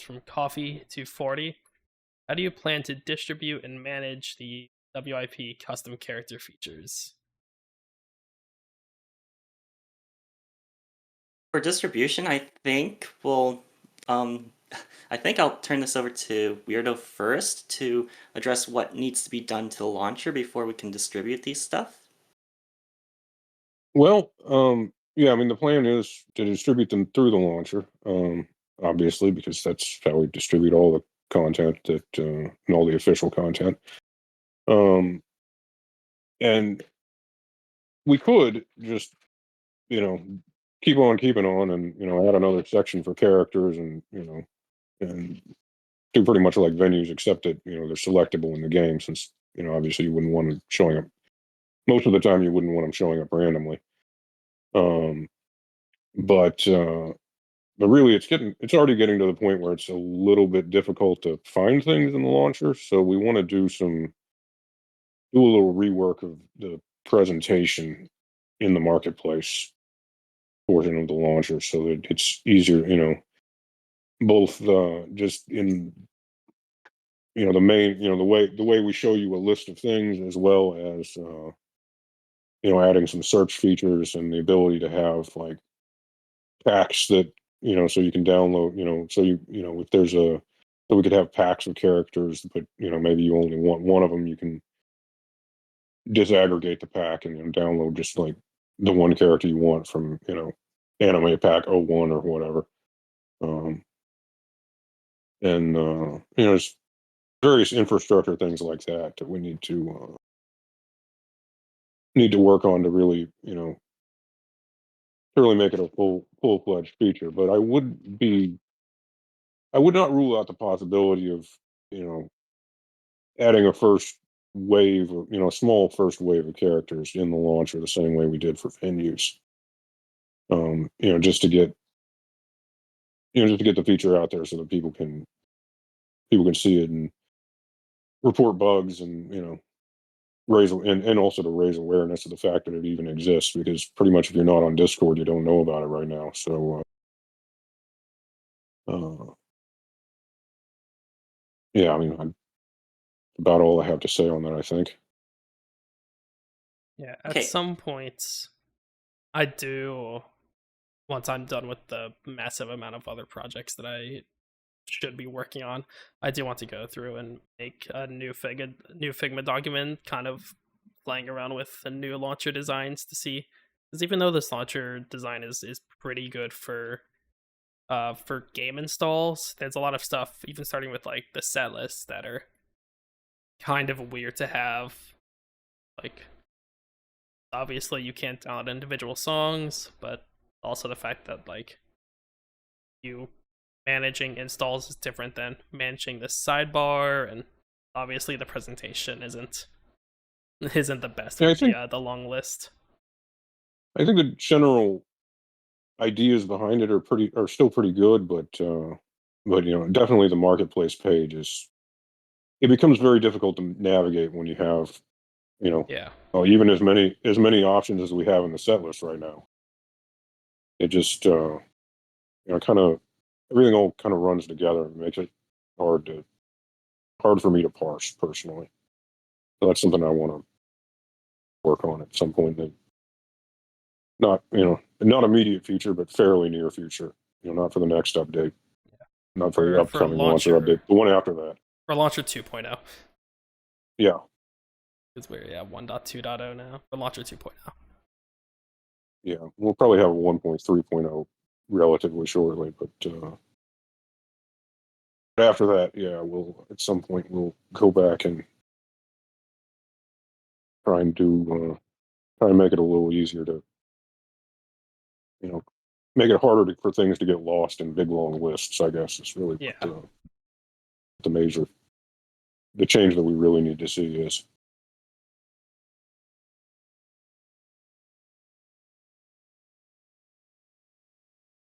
from Coffee to 40. How do you plan to distribute and manage the WIP custom character features? For distribution, I think I'll turn this over to Wyrdough first to address what needs to be done to the launcher before we can distribute these stuff. Well, yeah, I mean, the plan is to distribute them through the launcher, obviously, because that's how we distribute all the content and all the official content. And we could just, keep on keeping on and, add another section for characters and do pretty much like venues, except that, they're selectable in the game since, obviously you wouldn't want them showing up. Most of the time you wouldn't want them showing up randomly. But really it's already getting to the point where it's a little bit difficult to find things in the launcher. So we want to do a little rework of the presentation in the marketplace portion of the launcher so that it's easier, both just in the main, the way we show you a list of things, as well as adding some search features and the ability to have like packs that so you can download, if there's so we could have packs of characters, but maybe you only want one of them, you can disaggregate the pack and download just like the one character you want from, anime pack 01 or whatever. There's various infrastructure things like that we need to work on to really, to really make it a full-fledged feature. But I would not rule out the possibility of, adding a first wave of, a small first wave of characters in the launcher the same way we did for fan use. Just to get the feature out there so that people can see it and report bugs and, raise and also to raise awareness of the fact that it even exists, because pretty much if you're not on Discord, you don't know about it right now. So, yeah, I mean, I'm about all I have to say on that, I think. Yeah, Okay. at some point, I do, once I'm done with the massive amount of other projects that I should be working on, I do want to go through and make a new Figma document, kind of playing around with the new launcher designs to see, because even though this launcher design is pretty good for game installs, there's a lot of stuff, even starting with like the set lists, that are kind of weird to have. Like, obviously you can't download individual songs, but also the fact that like you managing installs is different than managing the sidebar, and obviously the presentation isn't the best with the long list. I think the general ideas behind it are still pretty good, but definitely the marketplace page it becomes very difficult to navigate when you have, even as many options as we have in the set list right now. It just kind of everything all kind of runs together and makes it hard for me to parse personally. So that's something I want to work on at some point. Not immediate future, but fairly near future. Not for the next update, not for the upcoming launcher update, the one after that. For launcher 2.0. Yeah. Because we're 1.2.0 now. For launcher 2.0. Yeah, we'll probably have a 1.3.0 relatively shortly, but after that, yeah, we'll at some point we'll go back and try and make it a little easier to, make it harder for things to get lost in big long lists, I guess, is really what the change that we really need to see is.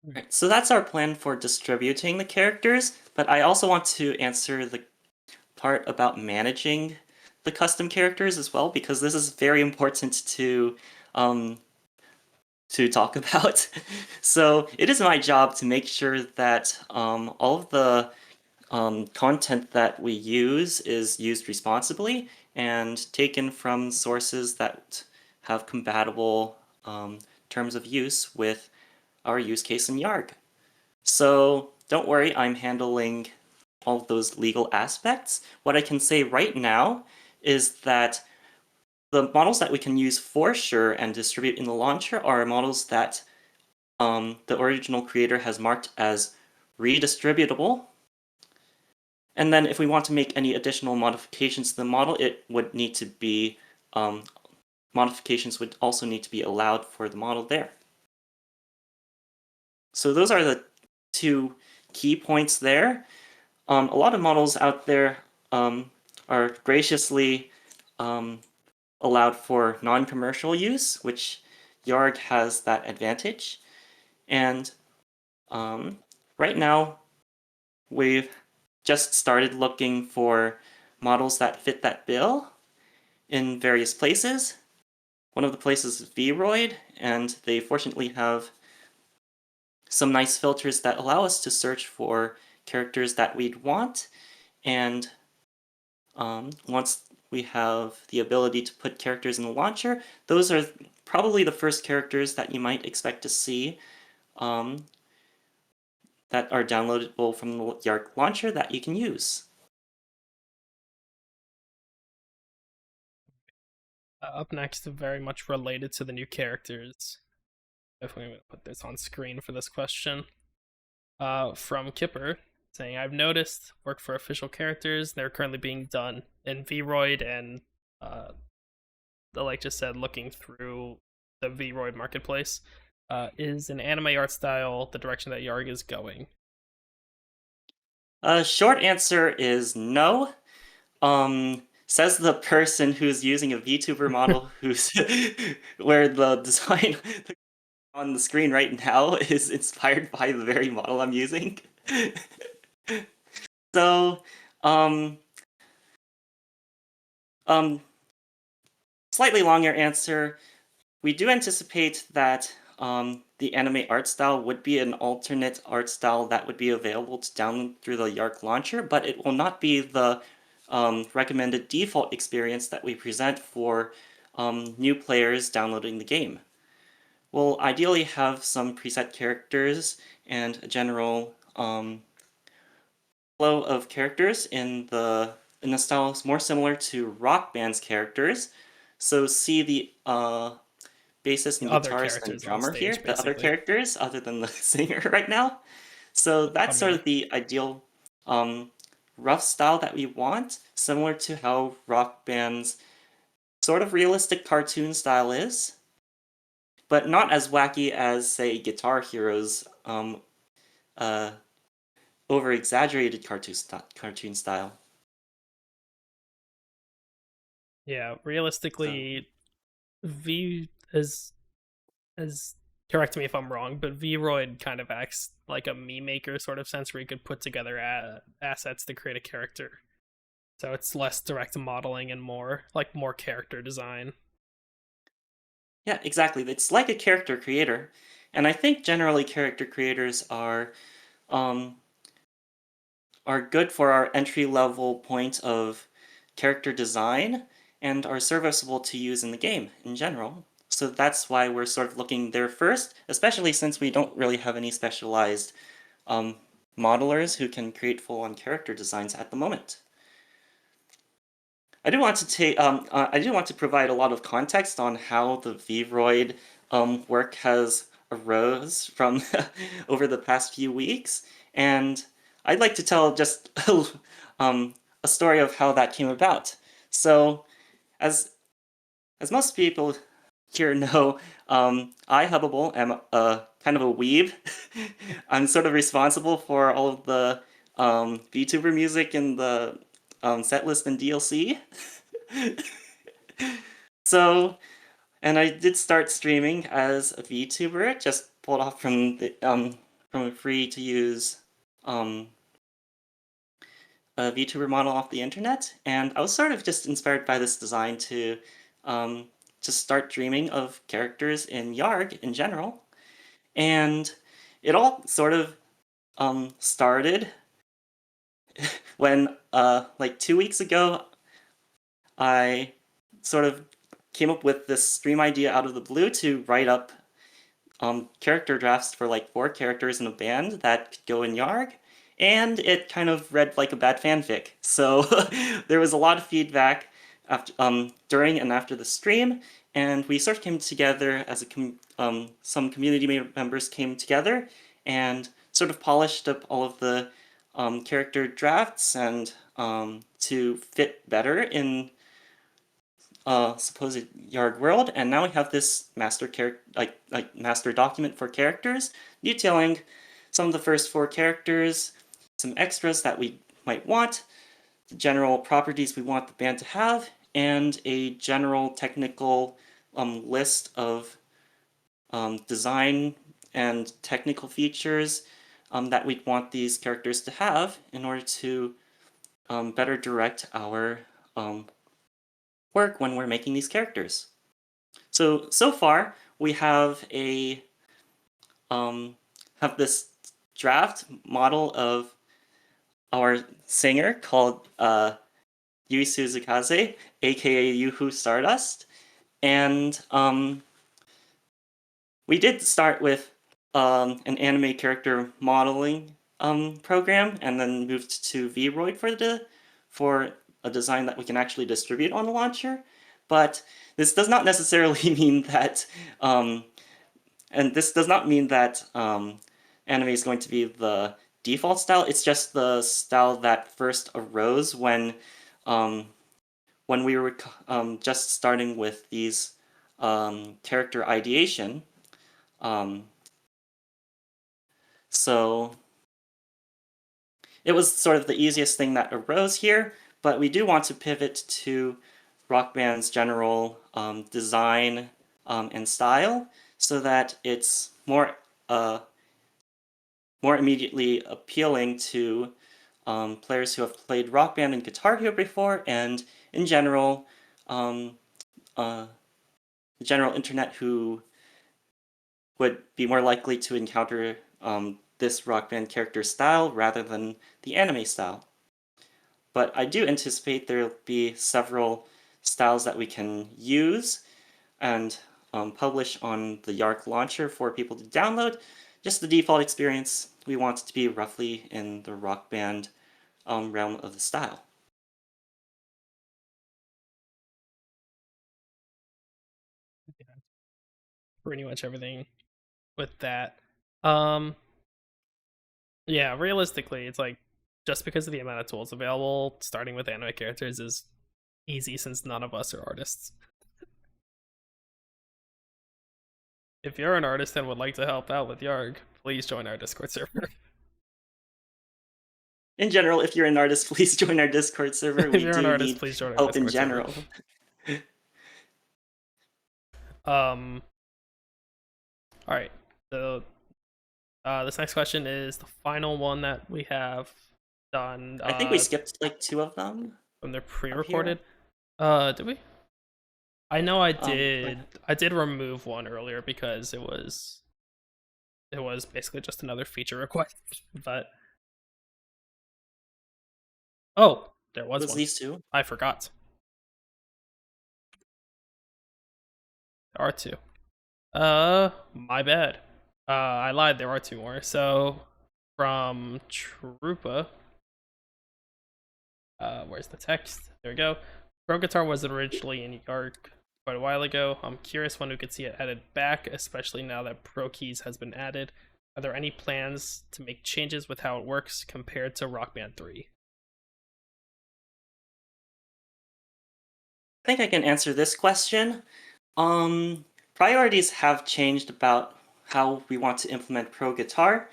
Right, so that's our plan for distributing the characters, but I also want to answer the part about managing the custom characters as well, because this is very important to talk about. So it is my job to make sure that all of the content that we use is used responsibly and taken from sources that have compatible terms of use with our use case in YARG. So don't worry, I'm handling all of those legal aspects. What I can say right now is that the models that we can use for sure and distribute in the launcher are models that the original creator has marked as redistributable. And then if we want to make any additional modifications to the model, it would need to be, modifications would also need to be allowed for the model there. So those are the two key points there. A lot of models out there are graciously allowed for non-commercial use, which YARG has that advantage. And right now, we've just started looking for models that fit that bill in various places. One of the places is Vroid, and they fortunately have some nice filters that allow us to search for characters that we'd want. And once we have the ability to put characters in the launcher, those are probably the first characters that you might expect to see that are downloadable from the YARG launcher that you can use. Up next, very much related to the new characters. Definitely going to put this on screen for this question. From Kipper, saying, I've noticed work for official characters. They're currently being done in Vroid, and like just said, looking through the Vroid marketplace. Is an anime art style the direction that YARG is going? Short answer is no. Says the person who's using a VTuber model who's where the design on the screen right now is inspired by the very model I'm using. So, slightly longer answer. We do anticipate that the anime art style would be an alternate art style that would be available to download through the YARG launcher, but it will not be the recommended default experience that we present for new players downloading the game. We'll ideally have some preset characters and a general flow of characters in the style more similar to Rock Band's characters. So see the bassist and guitarist and drummer here, the other characters other than the singer right now. So that's sort of the ideal rough style that we want, similar to how Rock Band's sort of realistic cartoon style is, but not as wacky as, say, Guitar Hero's over-exaggerated cartoon style. Yeah, realistically, as correct me if I'm wrong, but Vroid kind of acts like a meme maker sort of sense, where you could put together assets to create a character. So it's less direct modeling and more character design. Yeah, exactly. It's like a character creator, and I think generally character creators are good for our entry-level point of character design and are serviceable to use in the game in general. So that's why we're sort of looking there first, especially since we don't really have any specialized modelers who can create full-on character designs at the moment. I do want to provide a lot of context on how the Vroid work has arose from over the past few weeks, and I'd like to tell just a story of how that came about. So, as most people here know, I, Hubbubble, am kind of a weeb. I'm sort of responsible for all of the VTuber music in the setlist and DLC. So, and I did start streaming as a VTuber, just pulled off from the from a free-to-use a VTuber model off the internet, and I was sort of just inspired by this design to start dreaming of characters in YARG in general, and it all sort of started when like 2 weeks ago, I sort of came up with this stream idea out of the blue to write up character drafts for like 4 characters in a band that could go in YARG, and it kind of read like a bad fanfic. So there was a lot of feedback after, during and after the stream, and we sort of came together as some community members came together and sort of polished up all of the character drafts and to fit better in supposed YARG world, and now we have this master master document for characters, detailing some of the first 4 characters, some extras that we might want, the general properties we want the band to have, and a general technical list of design and technical features that we'd want these characters to have in order to better direct our work when we're making these characters. So far we have this draft model of our singer called Yui Suzukaze, aka Yuhu Stardust, and we did start with an anime character modeling program, and then moved to Vroid for a design that we can actually distribute on the launcher. But this does not necessarily mean that, and this does not mean that anime is going to be the default style. It's just the style that first arose when we were just starting with these character ideation. So it was sort of the easiest thing that arose here, but we do want to pivot to Rock Band's general design and style so that it's more immediately appealing to players who have played Rock Band and Guitar Hero before, and in general, the general internet who would be more likely to encounter this Rock Band character style rather than the anime style. But I do anticipate there'll be several styles that we can use and publish on the YARG launcher for people to download. Just the default experience, we want it to be roughly in the Rock Band realm of the style. Pretty much everything with that. Yeah, realistically, it's like just because of the amount of tools available, starting with anime characters is easy since none of us are artists. If you're an artist and would like to help out with YARG, please join our Discord server. In general, if you're an artist, please join our Discord server. If We you're an do artist, need please join our help in Discord server. general. All right. So this next question is the final one that we have done. I think we skipped like 2 of them. When they're pre-recorded. Did we? I know I did. I did remove one earlier because it was basically just another feature request. But oh, there was one. These 2? I forgot. There are 2. My bad. I lied. There are 2 more. So from Trupa. Where's the text? There we go. Pro Guitar was originally in YARG quite a while ago. I'm curious when we could see it added back, especially now that Pro Keys has been added. Are there any plans to make changes with how it works compared to Rock Band 3? I think I can answer this question. Priorities have changed about how we want to implement Pro Guitar.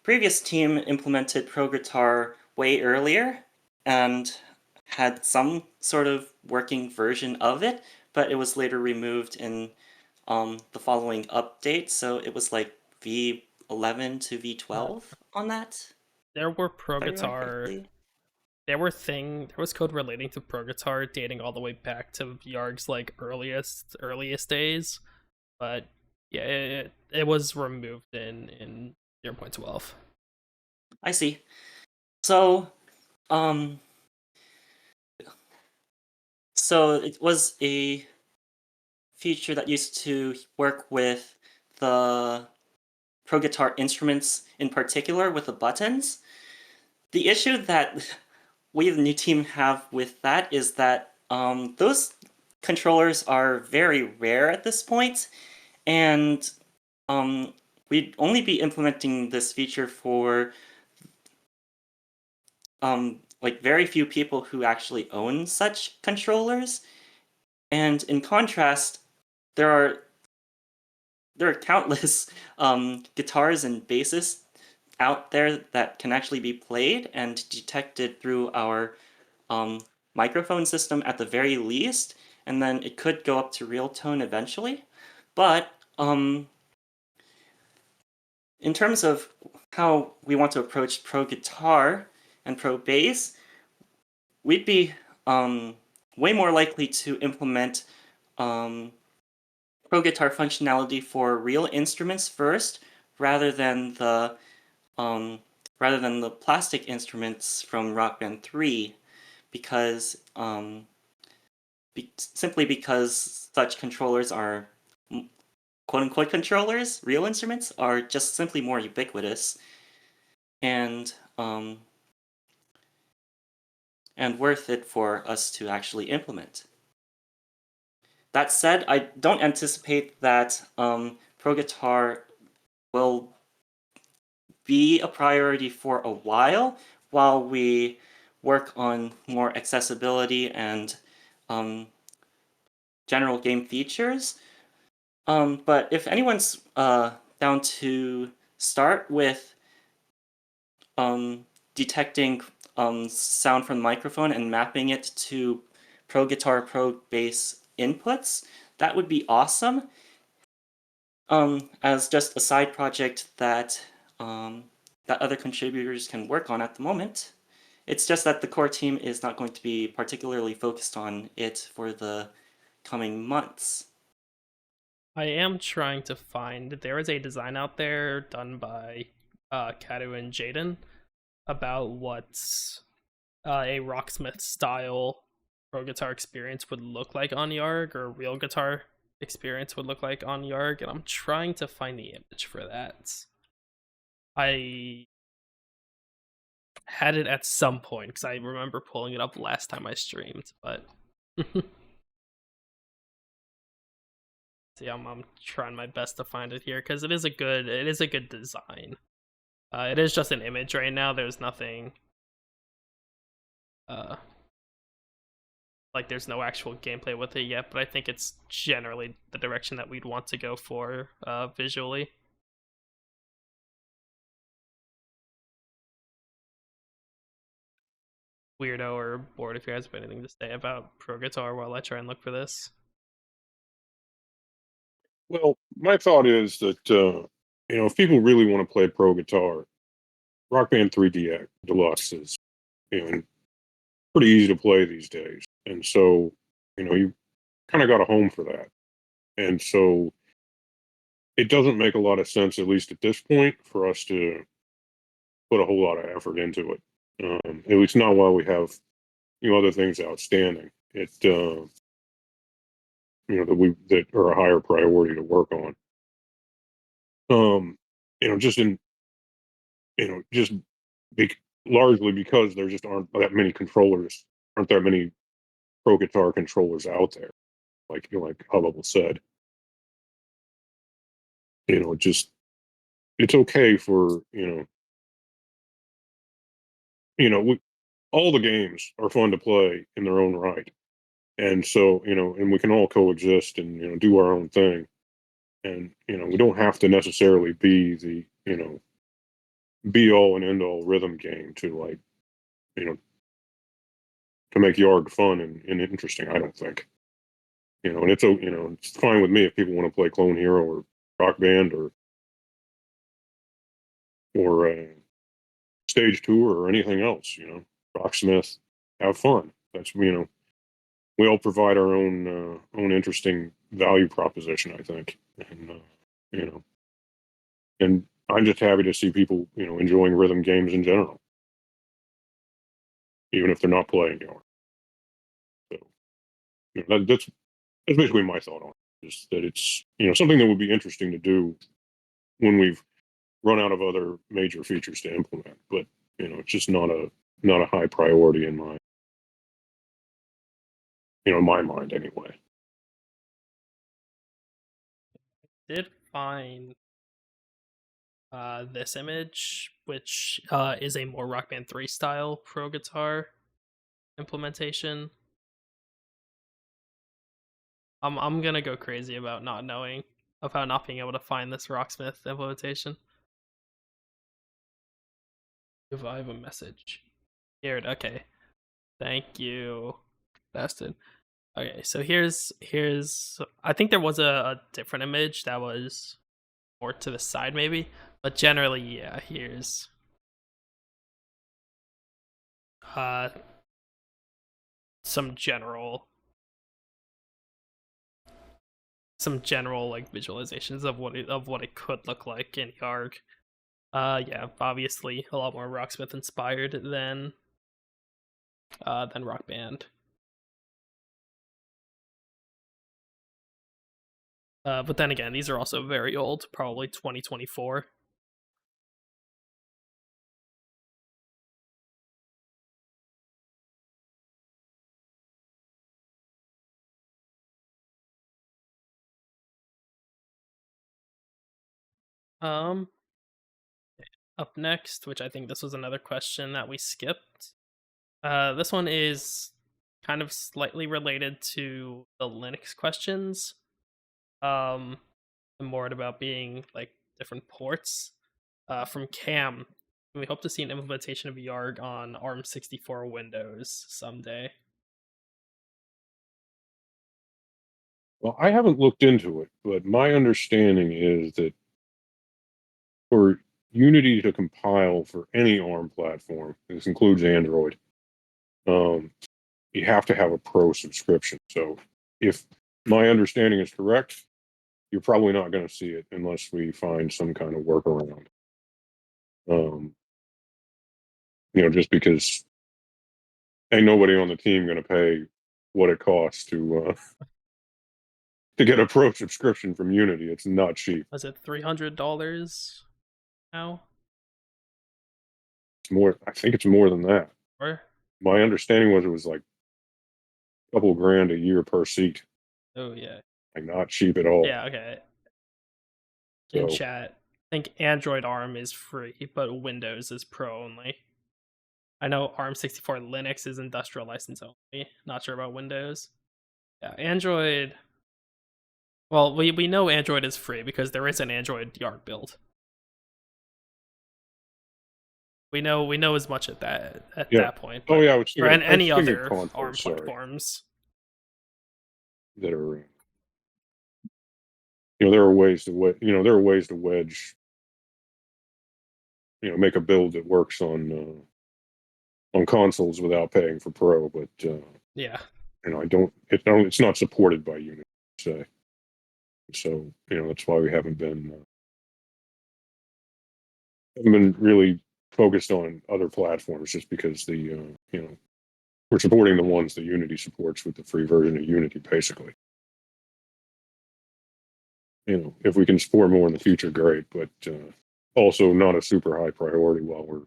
Previous team implemented Pro Guitar way earlier and had some sort of working version of it, but it was later removed in the following update, so it was like V11 to V12 on that. There were Pro Guitar. There was code relating to Pro Guitar dating all the way back to YARG's like earliest days, but yeah, it was removed in 0.12. I see. So, so it was a feature that used to work with the Pro Guitar instruments in particular with the buttons. The issue that we, the new team, have with that is that those controllers are very rare at this point, and we'd only be implementing this feature for like very few people who actually own such controllers. And in contrast, there are countless guitars and basses out there that can actually be played and detected through our microphone system at the very least, and then it could go up to real tone eventually. But in terms of how we want to approach Pro Guitar and Pro Bass, we'd be way more likely to implement Pro Guitar functionality for real instruments first, rather than the plastic instruments from Rock Band 3, because simply because such controllers are quote-unquote controllers, real instruments, are just simply more ubiquitous. and worth it for us to actually implement. That said, I don't anticipate that Pro Guitar will be a priority for a while we work on more accessibility and general game features. But if anyone's down to start with detecting sound from the microphone and mapping it to Pro Guitar Pro bass inputs, that would be awesome. As just a side project that that other contributors can work on at the moment. It's just that the core team is not going to be particularly focused on it for the coming months. I am trying to find. There is a design out there done by Kadu and Jaden about what a Rocksmith style pro guitar experience would look like on YARG, or real guitar experience would look like on YARG, and I'm trying to find the image for that. I had it at some point because I remember pulling it up last time I streamed, but see, I'm trying my best to find it here because it is a good design. It is just an image right now. There's nothing like there's no actual gameplay with it yet, but I think it's generally the direction that we'd want to go for visually. Wyrdough or Board, if you guys have anything to say about Pro Guitar while I try and look for this. Well, my thought is that if people really want to play Pro Guitar, Rock Band 3D Deluxe is pretty easy to play these days, and so you kind of got a home for that, and so it doesn't make a lot of sense, at least at this point, for us to put a whole lot of effort into it. At least not while we have other things outstanding. It that are a higher priority to work on. Just in just largely because there just aren't that many Pro Guitar controllers out there, like Hubbubble said. It's okay for all the games are fun to play in their own right, and so and we can all coexist and do our own thing, and we don't have to necessarily be the be all and end all rhythm game to to make YARG fun and interesting. I don't think and it's fine with me if people want to play Clone Hero or Rock Band or Stage Tour or anything else. Rocksmith, have fun. That's we all provide our own interesting value proposition, I think, and and I'm just happy to see people enjoying rhythm games in general, even if they're not playing yard. So that's basically my thought on it. Is that it's something that would be interesting to do when we've run out of other major features to implement, but it's just not a high priority in my in my mind anyway. Did find this image, which is a more Rock Band 3 style Pro Guitar implementation. I'm gonna go crazy about not being able to find this Rocksmith implementation. If I have a message. Here, okay. Thank you, Bastin. Okay, so here's I think there was a different image that was more to the side maybe, but generally, yeah, here's uh some general like visualizations of what it could look like in YARG. Yeah, obviously a lot more Rocksmith inspired than Rock Band. But then again, these are also very old, probably 2024. Um, Up next, which I think this was another question that we skipped. This one is kind of slightly related to the Linux questions. Um, more about being like different ports. From Cam, we hope to see an implementation of YARG on ARM64 Windows someday. Well, I haven't looked into it, but my understanding is that for Unity to compile for any ARM platform, this includes Android, you have to have a pro subscription. So if my understanding is correct, you're probably not going to see it unless we find some kind of workaround. Just because ain't nobody on the team going to pay what it costs to get a pro subscription from Unity. It's not cheap. Was it $300 now? It's more. I think it's more than that. Or My understanding was it was like a couple grand a year per seat. oh yeah, Like not cheap at all. yeah, okay. In So, chat, I think Android ARM is free, but Windows is pro only. I know ARM64 Linux is industrial license only. Not sure about Windows. Yeah, Android. Well, we know Android is free because there is an Android YARG build. We know as much at that point. Oh yeah, I was for thinking, any I was thinking other consoles, ARM sorry, platforms. that are there are ways to wedge, make a build that works on consoles without paying for pro, but Yeah. it's not supported by Unity, say. So that's why we haven't been really focused on other platforms, just because we're supporting the ones that Unity supports with the free version of Unity, basically. If we can support more in the future, great, but also not a super high priority while we're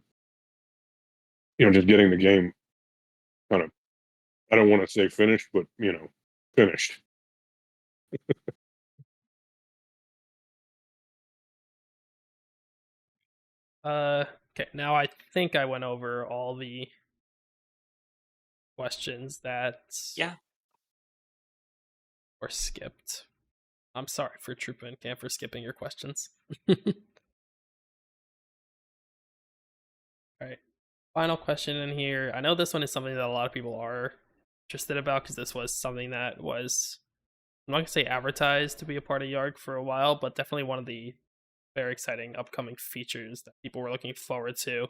just getting the game kind of, I don't want to say finished, but finished. Okay, now I think I went over all the questions that Yeah. were skipped. I'm sorry for Troopa and Cam for skipping your questions. Alright. Final question in here. I know this one is something that a lot of people are interested about because this was something that was, I'm not going to say advertised to be a part of YARG for a while, but definitely one of the very exciting upcoming features that people were looking forward to.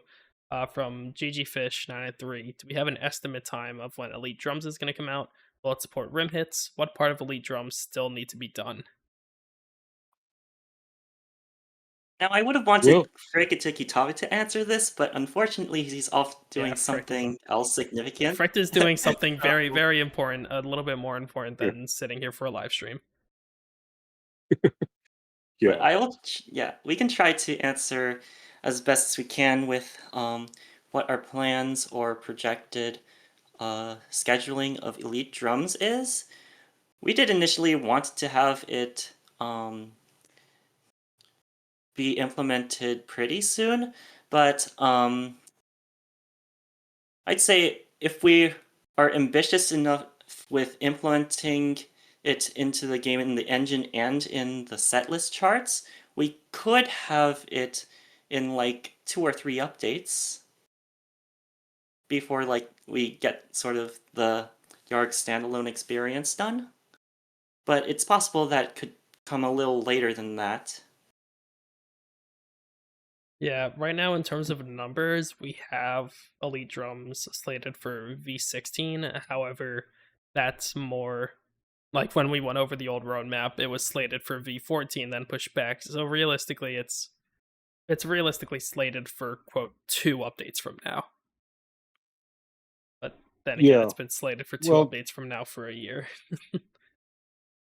From GGFish993, do we have an estimate time of when Elite Drums is going to come out? Will it support rim hits? What part of Elite Drums still need to be done? Now, I would have wanted Frikatiki to answer this, but unfortunately, he's off doing something else significant. Frict is doing something very, So- very important, a little bit more important than sitting here for a live stream. Yeah. But I will. We can try to answer as best as we can with what our plans or projected scheduling of Elite Drums is. We did initially want to have it be implemented pretty soon, but I'd say if we are ambitious enough with implementing it into the game in the engine and in the setlist charts, we could have it in like 2 or 3 updates before we get sort of the YARG standalone experience done. But it's possible that could come a little later than that. Yeah, right now in terms of numbers, we have Elite Drums slated for V16. However, that's more like when we went over the old roadmap, it was slated for V14, then pushed back. So realistically, it's realistically slated for quote 2 updates from now. But then again, it's been slated for 2 updates from now for a year.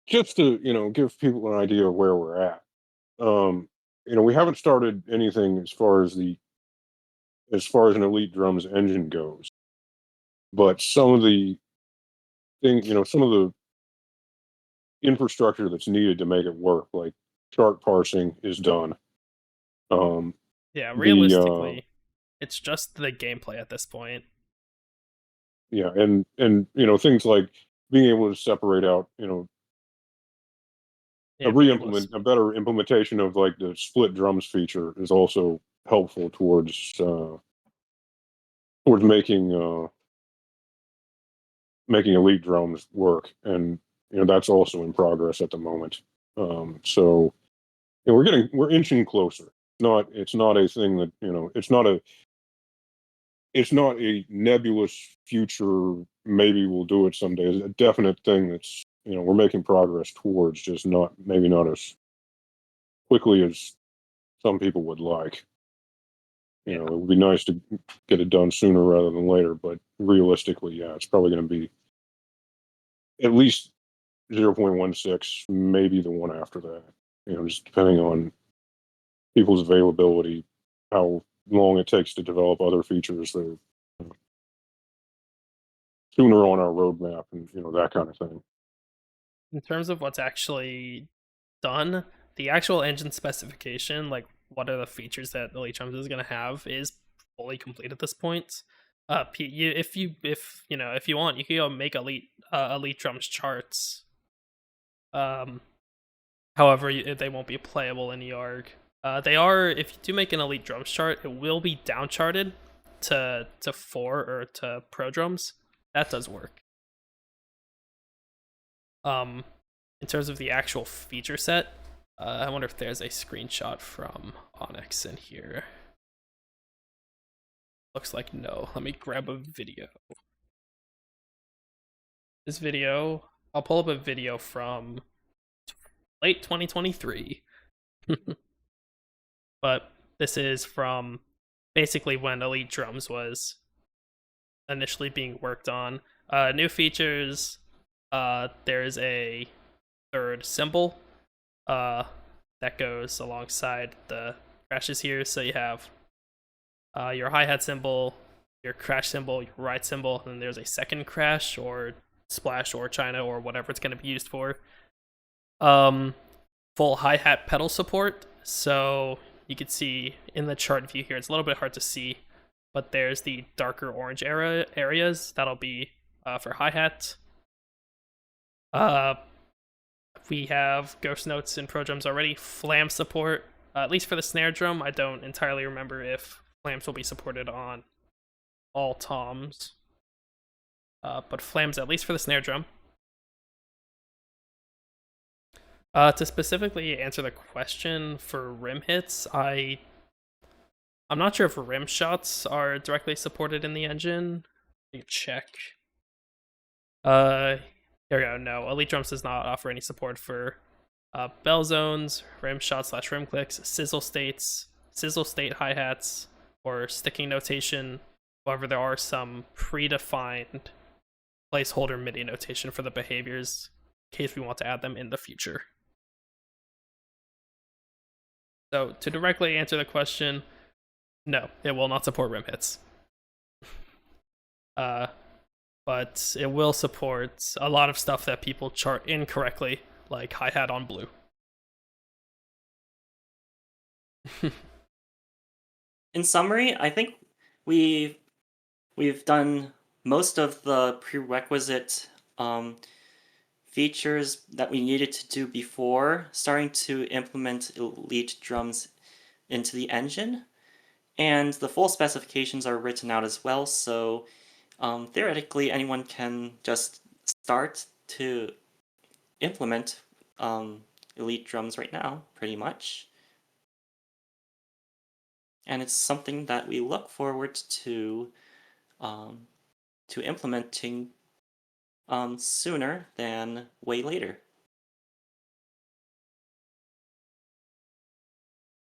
Just to give people an idea of where we're at. We haven't started anything as far as an Elite Drums engine goes, but some of the some of the infrastructure that's needed to make it work, like chart parsing, is done. Yeah, The, realistically, it's just the gameplay at this point. yeah, and things like being able to separate out, Yeah, being able to a better implementation of like the split drums feature is also helpful towards making elite drums work, and that's also in progress at the moment. So we're inching closer. It's not a thing that it's not a nebulous future. Maybe we'll do it someday. It's a definite thing that's we're making progress towards, just maybe not as quickly as some people would like. It would be nice to get it done sooner rather than later, but realistically, yeah, it's probably going to be at least 0.16, maybe the one after that. Just depending on people's availability, how long it takes to develop other features that are sooner on our roadmap, and that kind of thing. in terms of what's actually done, the actual engine specification, like what are the features that Elite Drums is going to have, is fully complete at this point. If you want, you can go make Elite Drums charts. However, they won't be playable in YARG. They are, if you do make an Elite Drums chart, it will be downcharted to 4 or to Pro Drums. That does work. In terms of the actual feature set, I wonder if there's a screenshot from Onyx in here. Looks like no. Let me grab a video. This video, I'll pull up a video from late 2023. But this is from basically when Elite Drums was initially being worked on. New features, there's a third cymbal that goes alongside the crashes here. So you have your hi-hat cymbal, your crash cymbal, your ride cymbal, and then there's a second crash or splash or China or whatever it's going to be used for. Full hi-hat pedal support. So you can see in the chart view here, it's a little bit hard to see, but there's the darker orange areas. That'll be for hi-hat. We have ghost notes in Pro Drums already. Flam support, at least for the snare drum. I don't entirely remember if flams will be supported on all toms. But flams at least for the snare drum. To specifically answer the question for rim hits, I'm not sure if rim shots are directly supported in the engine. Let me check. There we go. No, Elite Drums does not offer any support for bell zones, rim shots / rim clicks, sizzle state hi-hats, or sticking notation. However, there are some predefined placeholder MIDI notation for the behaviors in case we want to add them in the future. So to directly answer the question, no, it will not support rim hits. But it will support a lot of stuff that people chart incorrectly, like hi-hat on blue. In summary, I think we've done most of the prerequisite features that we needed to do before starting to implement Elite Drums into the engine. And the full specifications are written out as well, so theoretically anyone can just start to implement Elite Drums right now, pretty much. And it's something that we look forward to implementing sooner than way later.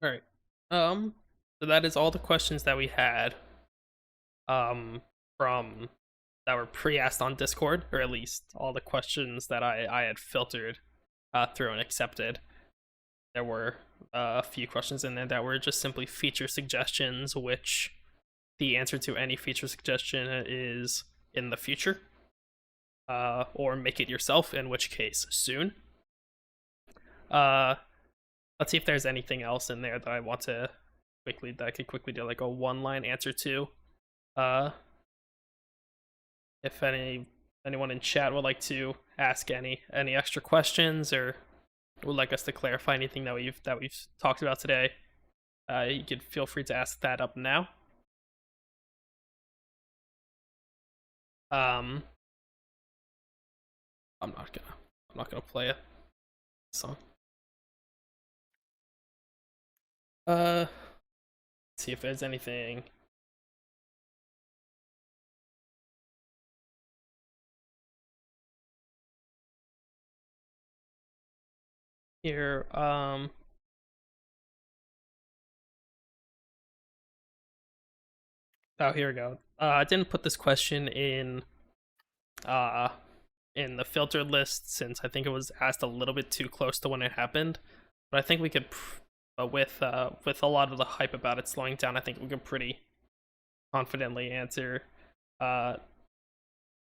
All right. So that is all the questions that we had from that were pre-asked on Discord, or at least all the questions that I had filtered through and accepted. There were a few questions in there that were just simply feature suggestions, which the answer to any feature suggestion is in the future, or make it yourself, in which case soon. Let's see if there's anything else in there that I want to quickly do like a one-line answer to. If anyone in chat would like to ask any extra questions or would like us to clarify anything that we've talked about today, you could feel free to ask that up now. I'm not gonna play it. So let's see if there's anything here. Oh, here we go. I didn't put this question in the filtered list since I think it was asked a little bit too close to when it happened. But I think we could, with a lot of the hype about it slowing down, I think we could pretty confidently answer.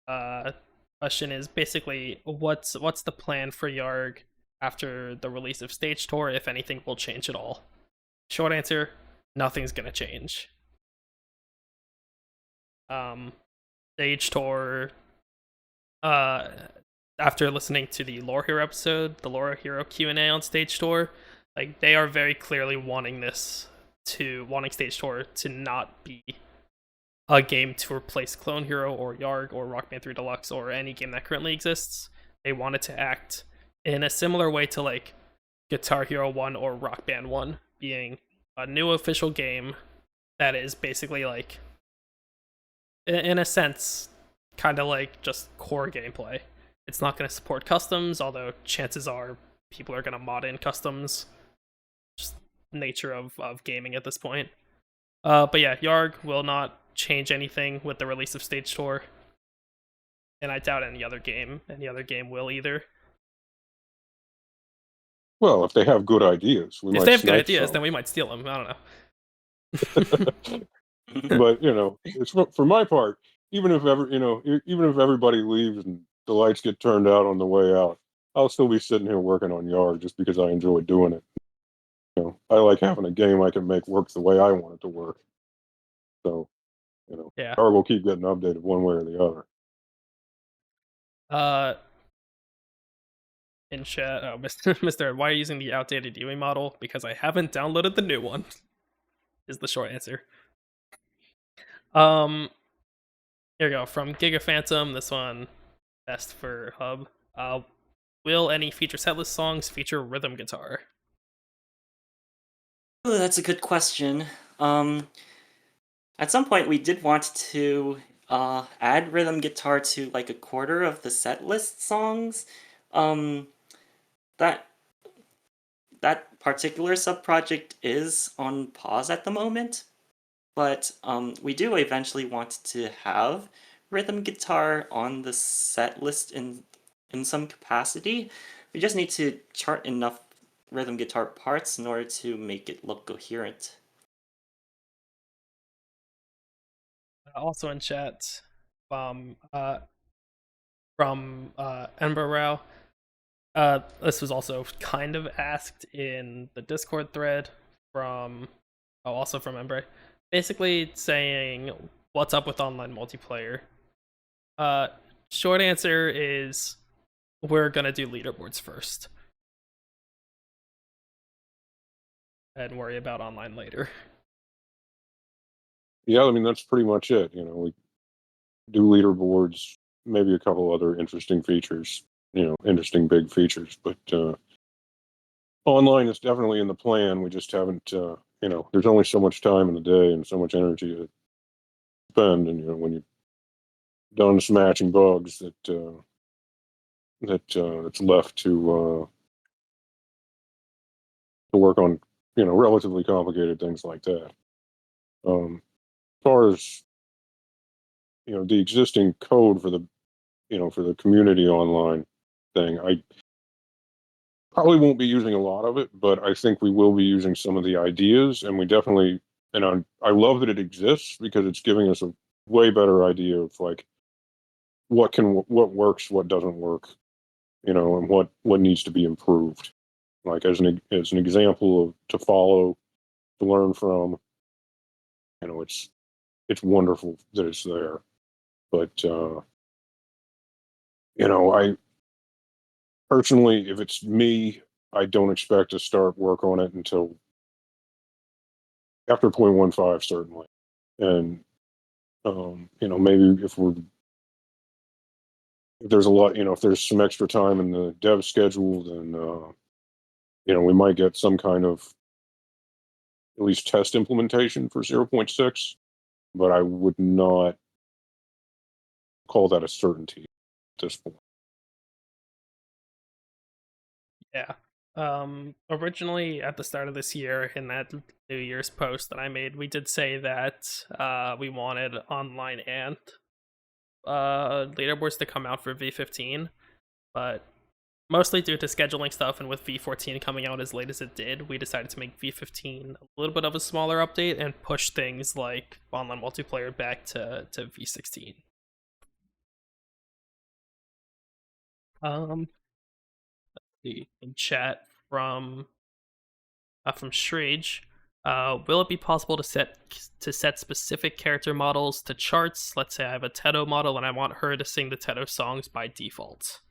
Question is basically what's the plan for YARG after the release of Stage Tour, if anything will change at all? Short answer, nothing's gonna change. Stage Tour, after listening to the Lore Hero episode, the Lore Hero Q&A on Stage Tour, like they are very clearly wanting Stage Tour to not be a game to replace Clone Hero or YARG or Rock Band 3 Deluxe or any game that currently exists. They want it to act in a similar way to like Guitar Hero 1 or Rock Band 1, being a new official game that is basically like, in a sense, kind of like just core gameplay. It's not going to support customs, although chances are people are going to mod in customs. Just nature of gaming at this point. But yeah, YARG will not change anything with the release of Stage Tour, and I doubt any other game will either. Well, if they have good ideas, if they have good ideas, then we might steal them. I don't know. But it's for my part. Even if everybody leaves and the lights get turned out on the way out, I'll still be sitting here working on YARG just because I enjoy doing it. I like having a game I can make work the way I want it to work. So, yeah, YARG will keep getting updated one way or the other. In chat, oh, Mr. Why are you using the outdated UE model? Because I haven't downloaded the new one, is the short answer. Here we go, from Giga Phantom, this one, best for Hub. Will any feature setlist songs feature rhythm guitar? Oh, that's a good question. At some point we did want to add rhythm guitar to like a quarter of the setlist songs. That particular subproject is on pause at the moment, but we do eventually want to have rhythm guitar on the set list in some capacity. We just need to chart enough rhythm guitar parts in order to make it look coherent. Also in chat, from Ember Rao. This was also kind of asked in the Discord thread also from Ember. Basically saying, what's up with online multiplayer? Short answer is, we're gonna do leaderboards first. And worry about online later. Yeah, I mean, that's pretty much it. We do leaderboards, maybe a couple other interesting features, interesting big features, but online is definitely in the plan. We just haven't, there's only so much time in the day and so much energy to spend, and when you're done smashing bugs, it's left to work on, relatively complicated things like that. As far as the existing code for the community online thing, I probably won't be using a lot of it, but I think we will be using some of the ideas, and we definitely, and I love that it exists because it's giving us a way better idea of like what works, what doesn't work, and what needs to be improved. Like as an example of to follow, to learn from. It's wonderful that it's there. But I personally, if it's me, I don't expect to start work on it until after 0.15, certainly. And maybe if there's a lot, if there's some extra time in the dev schedule, then we might get some kind of at least test implementation for 0.6, but I would not call that a certainty at this point. Yeah. Originally at the start of this year in that New Year's post that I made, we did say that we wanted online and leaderboards to come out for V15, but mostly due to scheduling stuff and with V14 coming out as late as it did, we decided to make V15 a little bit of a smaller update and push things like online multiplayer back to V16. In chat from Shrage, will it be possible to set specific character models to charts? Let's say I have a Teto model and I want her to sing the Teto songs by default.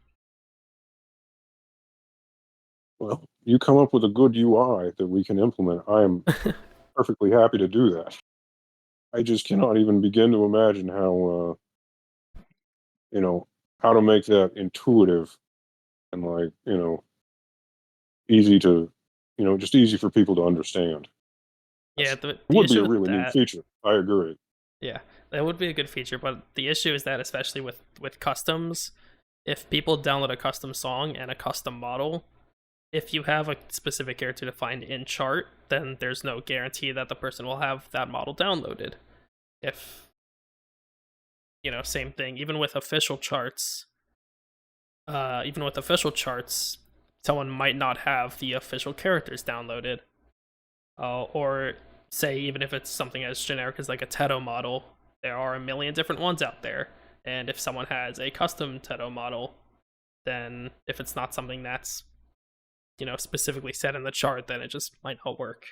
Well, you come up with a good UI that we can implement. I am perfectly happy to do that. I just cannot even begin to imagine how to make that intuitive and easy to, just easy for people to understand. Yeah, it would be a really neat feature. I agree. Yeah, that would be a good feature, but the issue is that, especially with customs, if people download a custom song and a custom model, if you have a specific character defined in chart, then there's no guarantee that the person will have that model downloaded. If, same thing, even with official charts, someone might not have the official characters downloaded. Or say, even if it's something as generic as like a Teto model, there are a million different ones out there. And if someone has a custom Teto model, then if it's not something that's, specifically set in the chart, then it just might not work.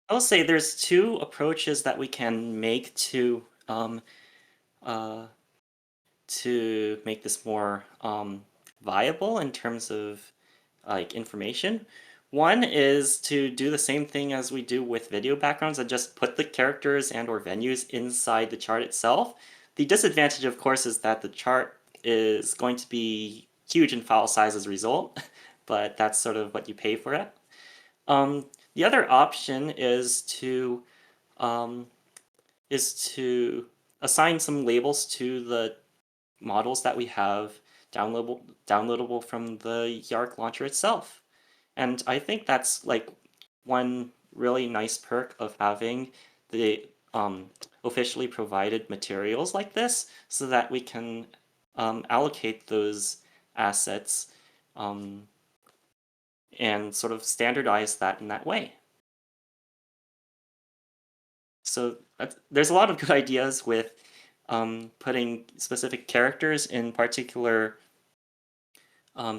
I'll say there's two approaches that we can make to make this more viable in terms of information. One is to do the same thing as we do with video backgrounds and just put the characters and or venues inside the chart itself. The disadvantage, of course, is that the chart is going to be huge in file size as a result, but that's sort of what you pay for it. The other option is to assign some labels to the models that we have downloadable from the YARG launcher itself. And I think that's like one really nice perk of having the officially provided materials like this, so that we can allocate those assets and sort of standardize that in that way. So there's a lot of good ideas with putting specific characters in particular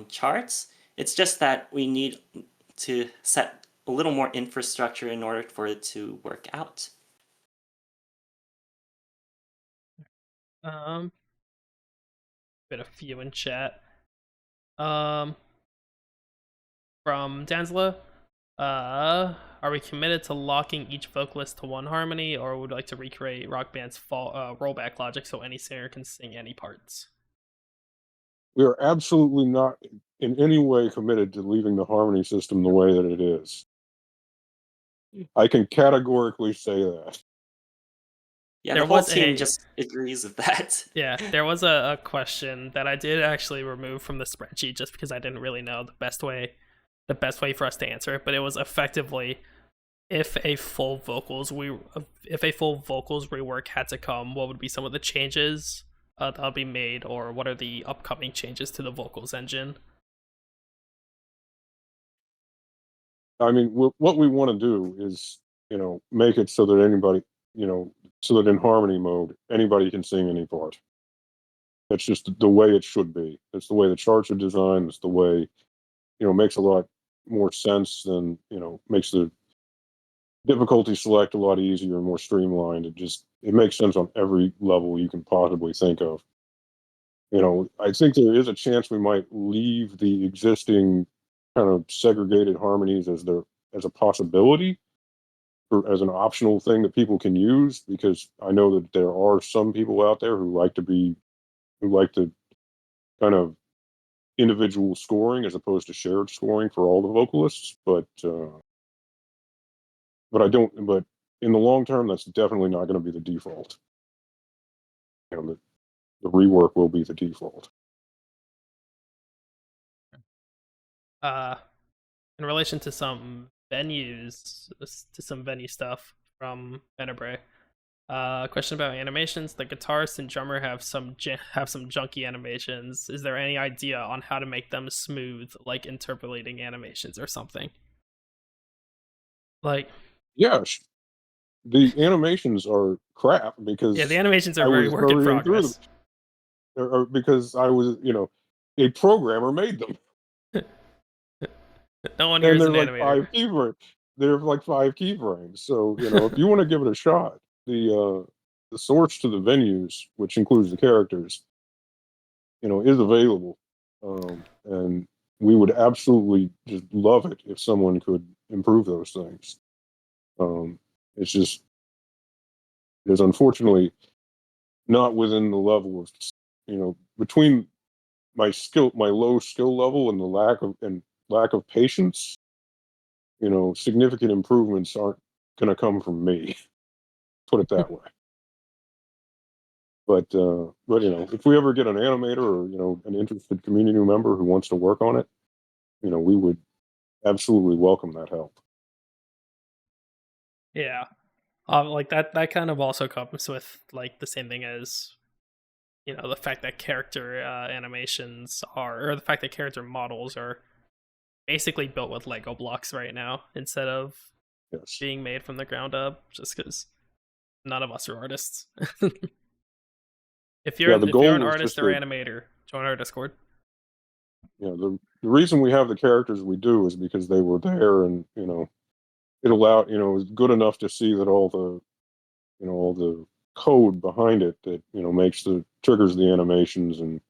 charts. It's just that we need to set a little more infrastructure in order for it to work out. Been a few in chat. From Danzla, are we committed to locking each vocalist to one harmony, or would we like to recreate Rock Band's rollback logic so any singer can sing any parts? We are absolutely not in any way committed to leaving the harmony system the way that it is. I can categorically say that. Yeah, the whole team just agrees with that. Yeah, there was a question that I did actually remove from the spreadsheet just because I didn't really know the best way for us to answer it, but it was effectively if a full vocals rework had to come, what would be some of the changes that'll be made, or what are the upcoming changes to the vocals engine? I mean, what we want to do is, make it so that anybody, so that in harmony mode, anybody can sing any part. That's just the way it should be. That's the way the charts are designed. It's the way, it makes a lot more sense than, makes the difficulty select a lot easier and more streamlined. It makes sense on every level you can possibly think of. I think there is a chance we might leave the existing kind of segregated harmonies as a possibility, or as an optional thing that people can use, because I know that there are some people out there who like to kind of individual scoring as opposed to shared scoring for all the vocalists. But in the long term, that's definitely not going to be the default. The rework will be the default. In relation to some venues, to some venue stuff from Venabre, question about animations. The guitarist and drummer have some junky animations. Is there any idea on how to make them smooth, like interpolating animations or something? Like, yeah, the animations are crap because yeah, the animations are I very was work in hurrying through progress. them, or because I was, a programmer made them. No one here And is they're an like animator. 5 keyframes. So, if you want to give it a shot, the source to the venues, which includes the characters, is available. And we would absolutely just love it if someone could improve those things. It's just, there's unfortunately not within the level of, between my low skill level and the lack of patience, significant improvements aren't going to come from me. Put it that way. But if we ever get an animator or an interested community member who wants to work on it, we would absolutely welcome that help. Yeah, like that kind of also comes with like the same thing as the fact that character animations or the fact that character models are basically built with Lego blocks right now instead of being made from the ground up, just because none of us are artists. If you're an artist or animator, join our Discord. Yeah, the reason we have the characters we do is because they were there, and it allowed, it was good enough to see that all the code behind it that triggers the animations and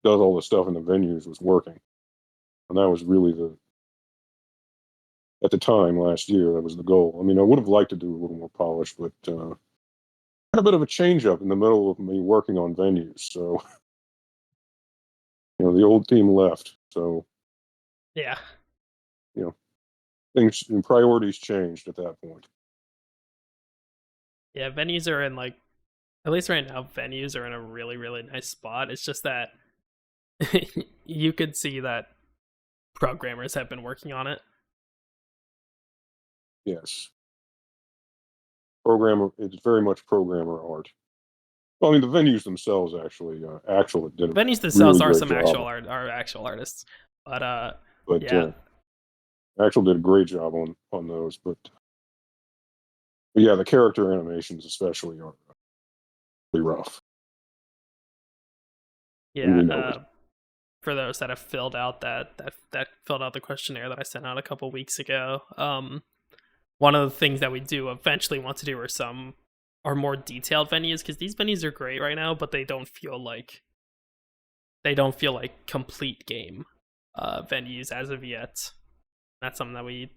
does all the stuff in the venues was working. And that was really at the time last year, that was the goal. I mean, I would have liked to do a little more polished, but had a bit of a change up in the middle of me working on venues. So, the old team left. So, yeah, things and priorities changed at that point. Yeah, venues are in at least right now, venues are in a really, really nice spot. It's just that you could see that programmers have been working on it. Yes. It's very much programmer art. Well, I mean, the venues themselves actually did venues themselves really are some job. actual artists, but yeah, Axel did a great job on those. But yeah, the character animations especially are really rough. Yeah, for those that have filled out that filled out the questionnaire that I sent out a couple weeks ago, one of the things that we do eventually want to do are more detailed venues, because these venues are great right now, but they don't feel like complete game venues as of yet. That's something that we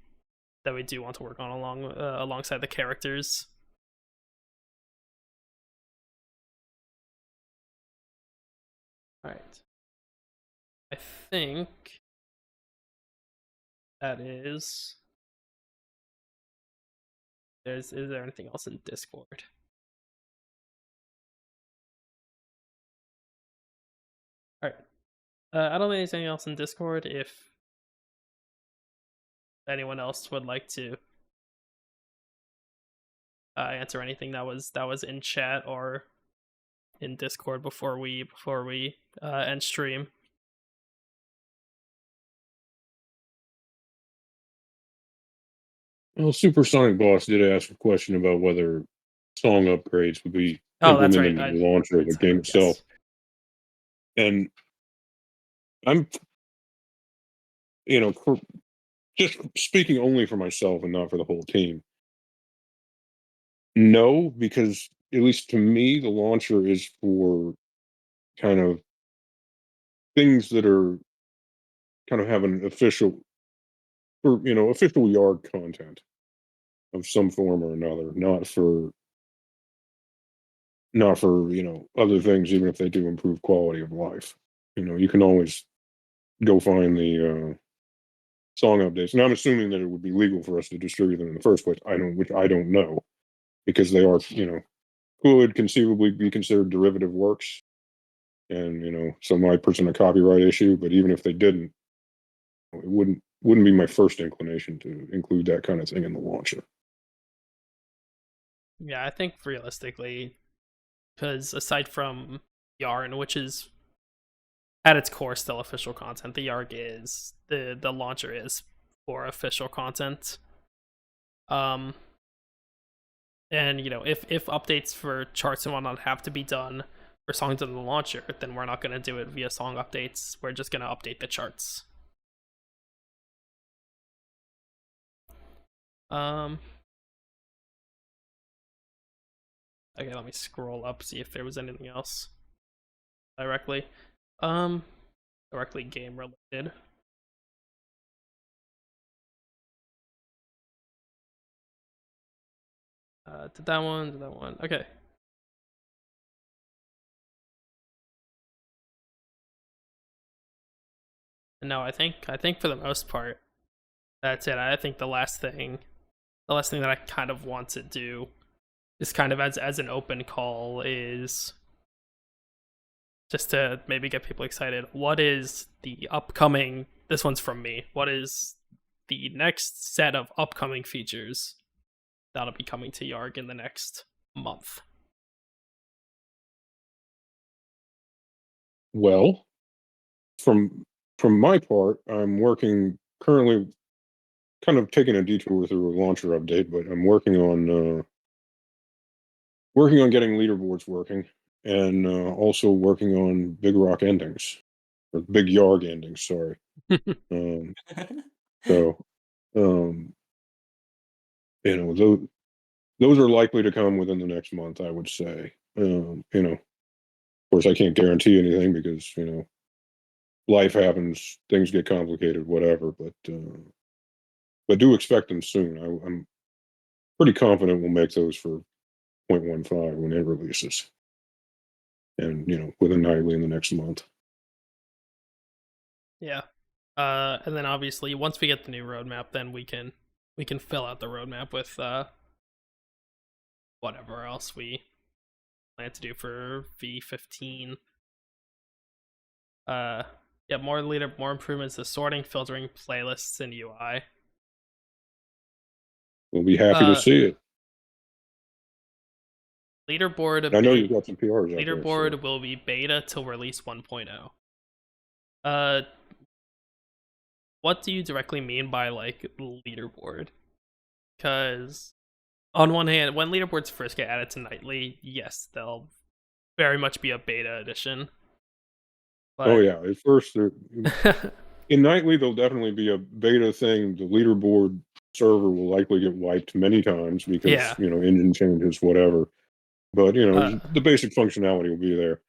do want to work on alongside the characters. All right, I think that is. Is there anything else in Discord? All right. I don't think there's anything else in Discord. If anyone else would like to answer anything that was in chat or in Discord before we end stream. Well, Supersonic Boss did ask a question about whether song upgrades would be implemented in the launcher of the game itself. Yes. And I'm, just speaking only for myself and not for the whole team. No, because at least to me, the launcher is for kind of things that are kind of have an official, for official YARG content of some form or another, not for other things, even if they do improve quality of life. You can always go find the song updates, and I'm assuming that it would be legal for us to distribute them in the first place. Which I don't know, because they are, could conceivably be considered derivative works, and some might present a copyright issue. But even if they didn't, it wouldn't be my first inclination to include that kind of thing in the launcher. Yeah, I think realistically, because aside from Yarn, which is at its core still official content, the YARG is the launcher is for official content. And if updates for charts and whatnot have to be done for songs in the launcher, then we're not going to do it via song updates. We're just going to update the charts. Okay, let me scroll up, see if there was anything else directly game related. Did that one. Okay. No, I think for the most part, that's it. I think the last thing that I kind of want to do is kind of as an open call is just to maybe get people excited. What is the upcoming, this one's from me, what is the next set of upcoming features that'll be coming to YARG in the next month? Well, from my part, I'm working currently, kind of taking a detour through a launcher update, but I'm working on getting leaderboards working, and also working on Big Rock endings, or Big YARG endings. Sorry. So, those are likely to come within the next month, I would say. Of course, I can't guarantee anything because life happens, things get complicated, whatever. But do expect them soon. I'm pretty confident we'll make those for 0.15 when it releases, and within nightly in the next month. Yeah. And then obviously once we get the new roadmap, then we can fill out the roadmap with whatever else we plan to do for V15. Yeah, more improvements to sorting, filtering, playlists, and UI. We'll be happy to see it. Leaderboard. I know you've got some PRs out Leaderboard there, so. will be beta till release 1.0. What do you directly mean by like leaderboard? Because on one hand, when leaderboards first get added to nightly, yes, they'll very much be a beta edition. But... Oh yeah, at first in nightly they'll definitely be a beta thing. The leaderboard server will likely get wiped many times because engine changes, whatever. But the basic functionality will be there.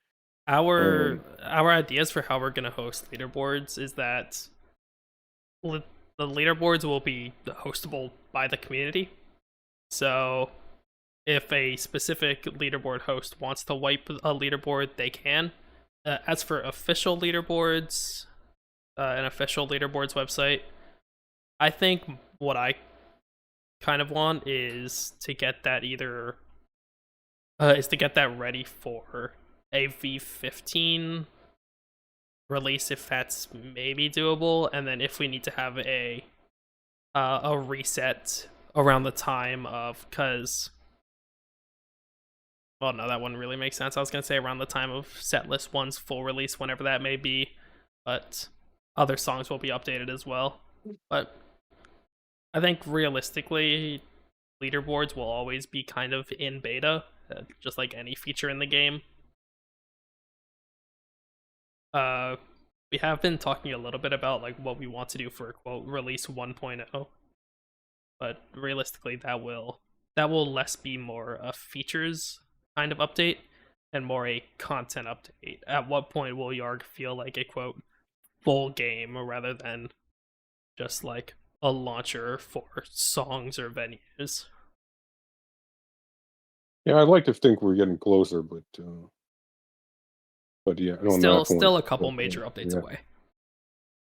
Our ideas for how we're gonna host leaderboards is that the leaderboards will be hostable by the community. So if a specific leaderboard host wants to wipe a leaderboard, they can. As for official leaderboards, an official leaderboards website, I think what I kind of want is to get that ready for a V15 release, if that's maybe doable, and then if we need to have a reset around the time of, well, no, that wouldn't really make sense. I was gonna say around the time of setlist 1's full release, whenever that may be, but other songs will be updated as well. But I think realistically, leaderboards will always be kind of in beta, just like any feature in the game. we have been talking a little bit about like what we want to do for quote release 1.0, but realistically that will less be more a features kind of update and more a content update. At what point will Yarg feel like a quote full game rather than just like a launcher for songs or venues? Yeah, I'd like to think we're getting closer, but yeah, on that point, Still a couple major updates away.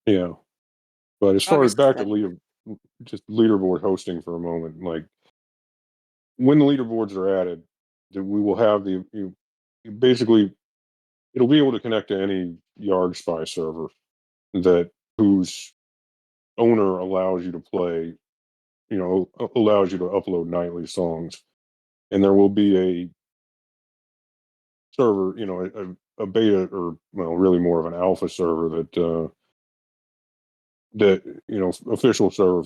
Yeah, but as far Progress as back to that- just leaderboard hosting for a moment, like when the leaderboards are added, then we will have basically it'll be able to connect to any YARG Spy server that whose owner allows you to play, allows you to upload nightly songs, and there will be a server, a beta or well, really more of an alpha server that official server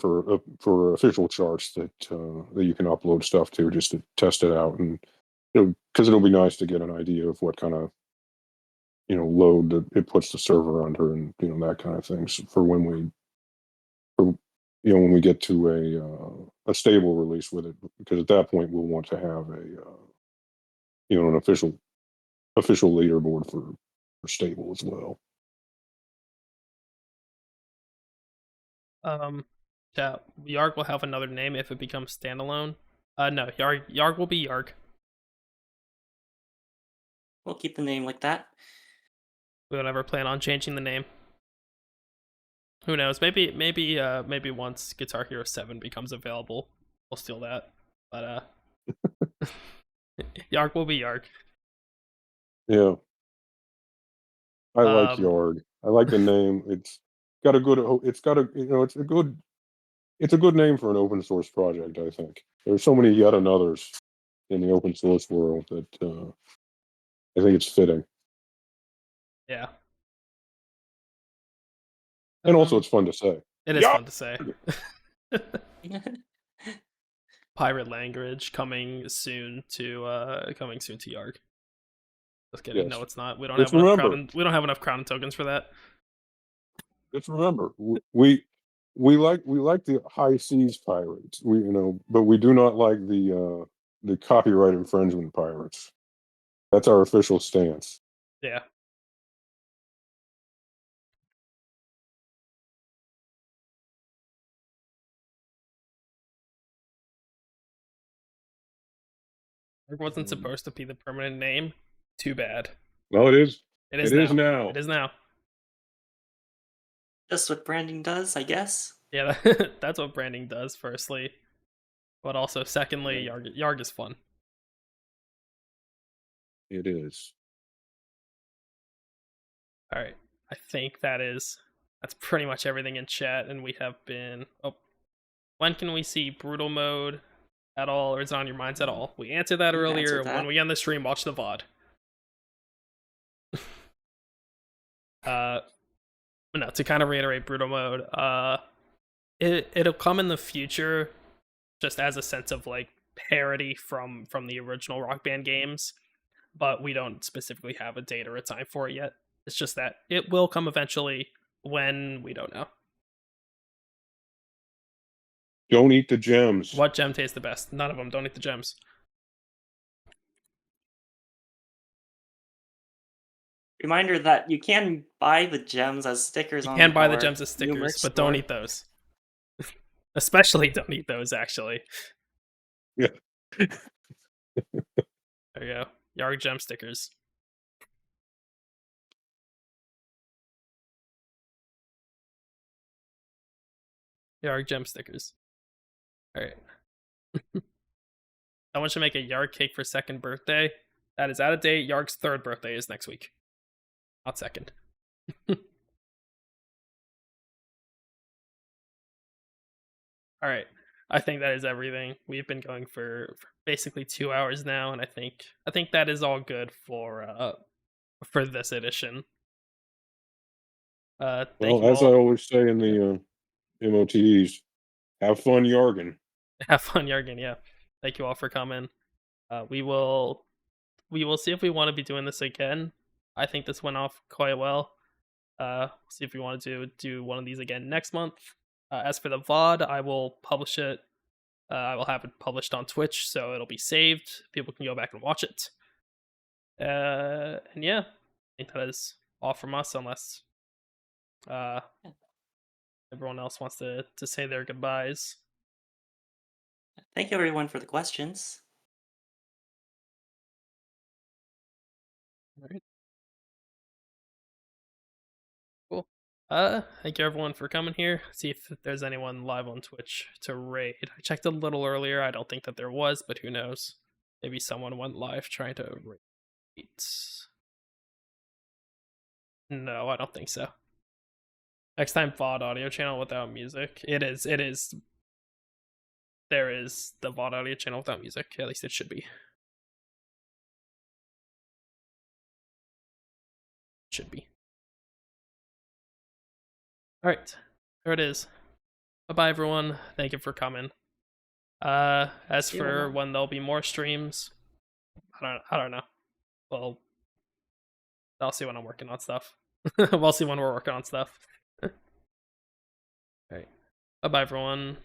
for official charts that you can upload stuff to just to test it out, and because it'll be nice to get an idea of what kind of load that it puts the server under, and that kind of things for when we get to a stable release with it, because at that point we'll want to have an official leaderboard for stable as well. Yeah, Yarg will have another name if it becomes standalone. No, Yarg will be Yarg. We'll keep the name like that. We don't ever plan on changing the name. Who knows? Maybe once Guitar Hero 7 becomes available, we'll steal that. But Yarg will be Yarg. Yeah, I like YARG. I like the name. It's got a good. It's a good name for an open source project. I think there's so many yet another's in the open source world that I think it's fitting. Yeah. And also, it's fun to say. It is fun to say. Pirate language coming soon to Yarg. Just kidding. Yes. No, it's not. We don't Just have enough remember. we don't have enough crown tokens for that. Just remember, we like the high seas pirates. But we do not like the copyright infringement pirates. That's our official stance. Yeah. It wasn't supposed to be the permanent name. Too bad. Well, it is. It is now. It is now. Just what branding does, I guess. Yeah, that's what branding does, firstly. But also, secondly, Yarg is fun. It is. Alright. I think that's pretty much everything in chat, and we have been... Oh. When can we see Brutal Mode at all, or is it on your minds at all? We answered that earlier. When we end the stream, watch the VOD. No, to kind of reiterate Brutal Mode, it'll come in the future, just as a sense of like parody from the original Rock Band games, but we don't specifically have a date or a time for it yet. It's just that it will come eventually. When, we don't know. Don't eat the gems. What gem tastes the best? None of them. Don't eat the gems. Reminder that you can buy the gems as stickers. You can buy the gems as stickers, but don't eat those. Especially don't eat those, actually. Yeah. There you go. Yarg gem stickers. Yarg gem stickers. Alright. Someone should make a Yarg cake for 2nd birthday. That is out of date. Yarg's 3rd birthday is next week. Not 2nd. Alright. I think that is everything. We've been going for basically 2 hours now, and I think that is all good for this edition. Well, as I always say in the MOTs, have fun yarging. Have fun yarging, yeah. Thank you all for coming. We will see if we want to be doing this again. I think this went off quite well. See if we want to do one of these again next month. As for the VOD, I will publish it. I will have it published on Twitch, so it'll be saved. People can go back and watch it. And yeah, I think that is all from us, unless everyone else wants to say their goodbyes. Thank you, everyone, for the questions. All right. Cool. Thank you everyone for coming here. See if there's anyone live on Twitch to raid. I checked a little earlier. I don't think that there was, but who knows? Maybe someone went live trying to raid. No, I don't think so. Next time, VOD audio channel without music. It is. There is the VOD audio channel without music. At least it should be. Should be. Alright. There it is. Bye-bye, everyone. Thank you for coming. As for when there'll be more streams, I don't know. Well, I'll see when I'm working on stuff. We'll see when we're working on stuff. Alright. Bye-bye, everyone.